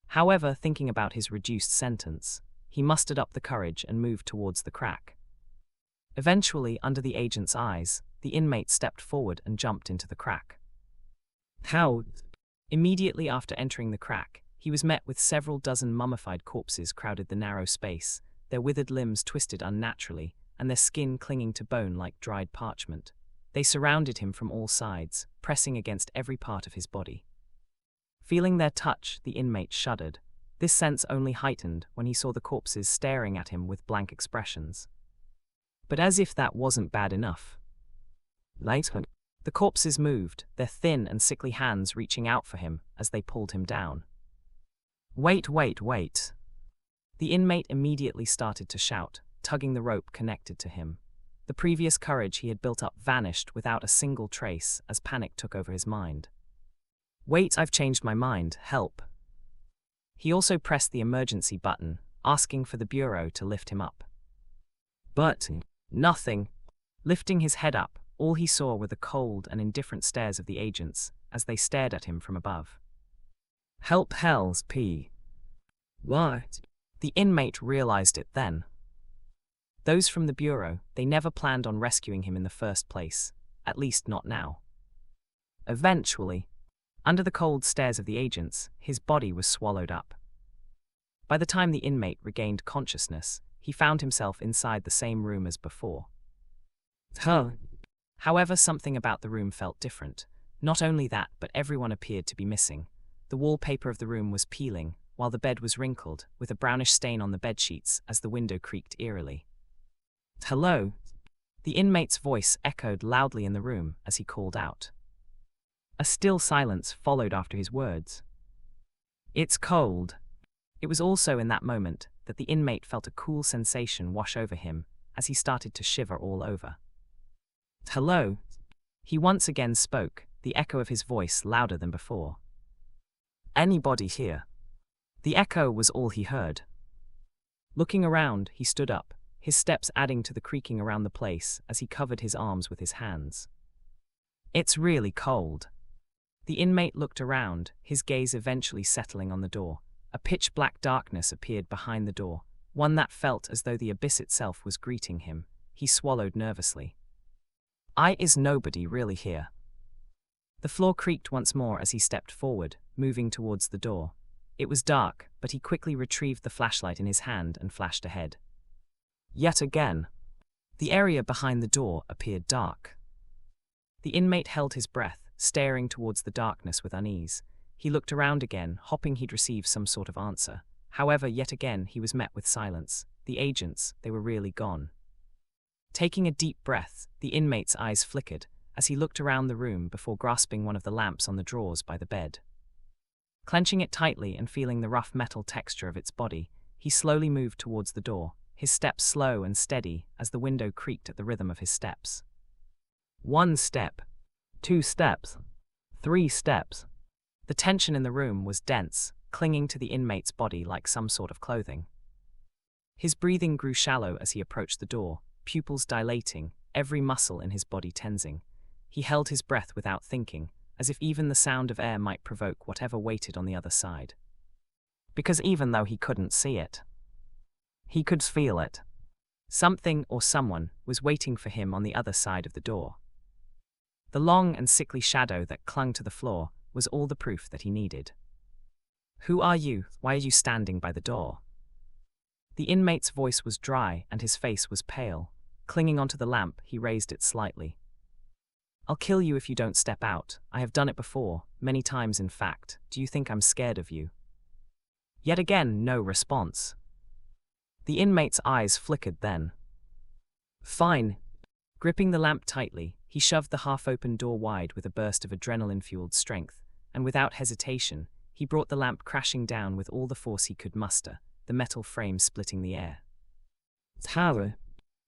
However, thinking about his reduced sentence, he mustered up the courage and moved towards the crack. Eventually, under the agent's eyes, the inmate stepped forward and jumped into the crack. How? Immediately after entering the crack, he was met with several dozen mummified corpses crowded the narrow space, their withered limbs twisted unnaturally, and their skin clinging to bone like dried parchment. They surrounded him from all sides, pressing against every part of his body. Feeling their touch, the inmate shuddered. This sense only heightened when he saw the corpses staring at him with blank expressions. But as if that wasn't bad enough. Later, the corpses moved, their thin and sickly hands reaching out for him as they pulled him down. Wait. The inmate immediately started to shout, tugging the rope connected to him. The previous courage he had built up vanished without a single trace as panic took over his mind. Wait, I've changed my mind, help. He also pressed the emergency button, asking for the Bureau to lift him up. But nothing. Lifting his head up, all he saw were the cold and indifferent stares of the agents as they stared at him from above. Help, hells, P. What? The inmate realized it then. Those from the Bureau, they never planned on rescuing him in the first place, at least not now. Eventually, under the cold stares of the agents, his body was swallowed up. By the time the inmate regained consciousness, he found himself inside the same room as before. However, something about the room felt different. Not only that, but everyone appeared to be missing. The wallpaper of the room was peeling, while the bed was wrinkled, with a brownish stain on the bedsheets as the window creaked eerily. Hello? The inmate's voice echoed loudly in the room as he called out. A still silence followed after his words. It's cold. It was also in that moment that the inmate felt a cool sensation wash over him as he started to shiver all over. Hello? He once again spoke, the echo of his voice louder than before. Anybody here? The echo was all he heard. Looking around, he stood up, his steps adding to the creaking around the place as he covered his arms with his hands. It's really cold. The inmate looked around, his gaze eventually settling on the door. A pitch-black darkness appeared behind the door, one that felt as though the abyss itself was greeting him. He swallowed nervously. Is nobody really here? The floor creaked once more as he stepped forward, moving towards the door. It was dark, but he quickly retrieved the flashlight in his hand and flashed ahead. Yet again, the area behind the door appeared dark. The inmate held his breath, staring towards the darkness with unease. He looked around again, hoping he'd receive some sort of answer. However, yet again he was met with silence. The agents, they were really gone. Taking a deep breath, the inmate's eyes flickered as he looked around the room before grasping one of the lamps on the drawers by the bed. Clenching it tightly and feeling the rough metal texture of its body, he slowly moved towards the door, his steps slow and steady as the window creaked at the rhythm of his steps. 1 step, 2 steps, 3 steps. The tension in the room was dense, clinging to the inmate's body like some sort of clothing. His breathing grew shallow as he approached the door, pupils dilating, every muscle in his body tensing. He held his breath without thinking, as if even the sound of air might provoke whatever waited on the other side. Because even though he couldn't see it, he could feel it. Something or someone was waiting for him on the other side of the door. The long and sickly shadow that clung to the floor was all the proof that he needed. "Who are you? Why are you standing by the door?" The inmate's voice was dry and his face was pale. Clinging onto the lamp, he raised it slightly. "I'll kill you if you don't step out. I have done it before, many times in fact. Do you think I'm scared of you?" Yet again, no response. The inmate's eyes flickered then. "Fine." Gripping the lamp tightly, he shoved the half-open door wide with a burst of adrenaline-fueled strength, and without hesitation, he brought the lamp crashing down with all the force he could muster, the metal frame splitting the air. "Tara.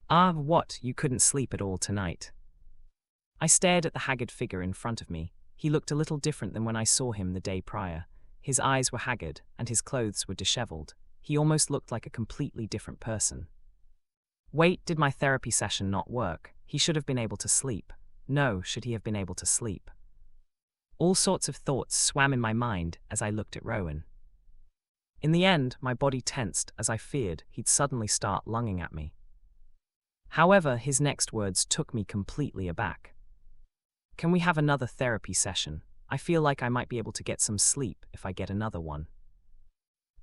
What, you couldn't sleep at all tonight?" I stared at the haggard figure in front of me. He looked a little different than when I saw him the day prior. His eyes were haggard, and his clothes were disheveled. He almost looked like a completely different person. Wait, did my therapy session not work? He should have been able to sleep. No, should he have been able to sleep? All sorts of thoughts swam in my mind as I looked at Rowan. In the end, my body tensed as I feared he'd suddenly start lunging at me. However, his next words took me completely aback. "Can we have another therapy session? I feel like I might be able to get some sleep if I get another one."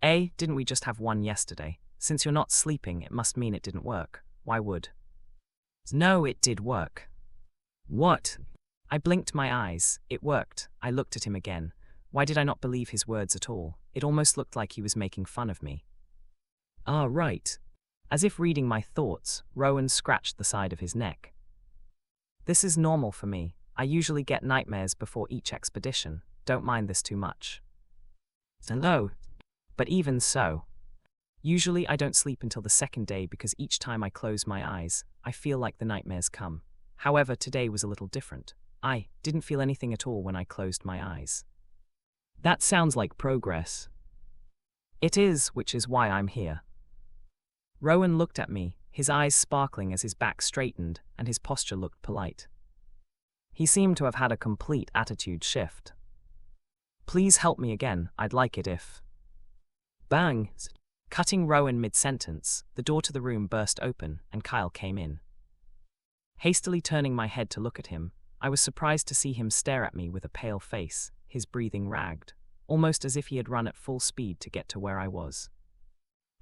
Didn't we just have one yesterday? Since you're not sleeping, it must mean it didn't work. Why would? No, it did work. What? I blinked my eyes. It worked. I looked at him again. Why did I not believe his words at all? It almost looked like he was making fun of me. "Ah, right." As if reading my thoughts, Rowan scratched the side of his neck. "This is normal for me. I usually get nightmares before each expedition. Don't mind this too much." "No. But even so. Usually I don't sleep until the second day because each time I close my eyes, I feel like the nightmares come. However, today was a little different. I didn't feel anything at all when I closed my eyes." "That sounds like progress." "It is, which is why I'm here." Rowan looked at me, his eyes sparkling as his back straightened and his posture looked polite. He seemed to have had a complete attitude shift. "Please help me again, I'd like it if..." Bang! Cutting Rowan mid-sentence, the door to the room burst open and Kyle came in. Hastily turning my head to look at him, I was surprised to see him stare at me with a pale face, his breathing ragged, almost as if he had run at full speed to get to where I was.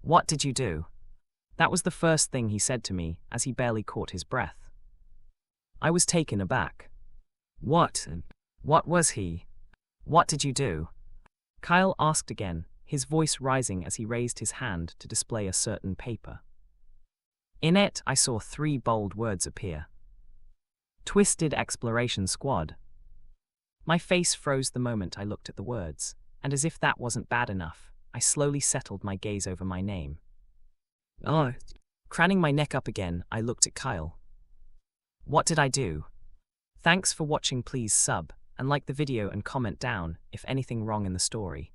"What did you do?" That was the first thing he said to me as he barely caught his breath. I was taken aback. What was he? What did you do?" Kyle asked again, his voice rising as he raised his hand to display a certain paper. In it, I saw 3 bold words appear. "Twisted Exploration Squad." My face froze the moment I looked at the words, and as if that wasn't bad enough, I slowly settled my gaze over my name. Craning my neck up again, I looked at Kyle. "What did I do?" Thanks for watching. Please sub, and like the video and comment down if anything wrong in the story.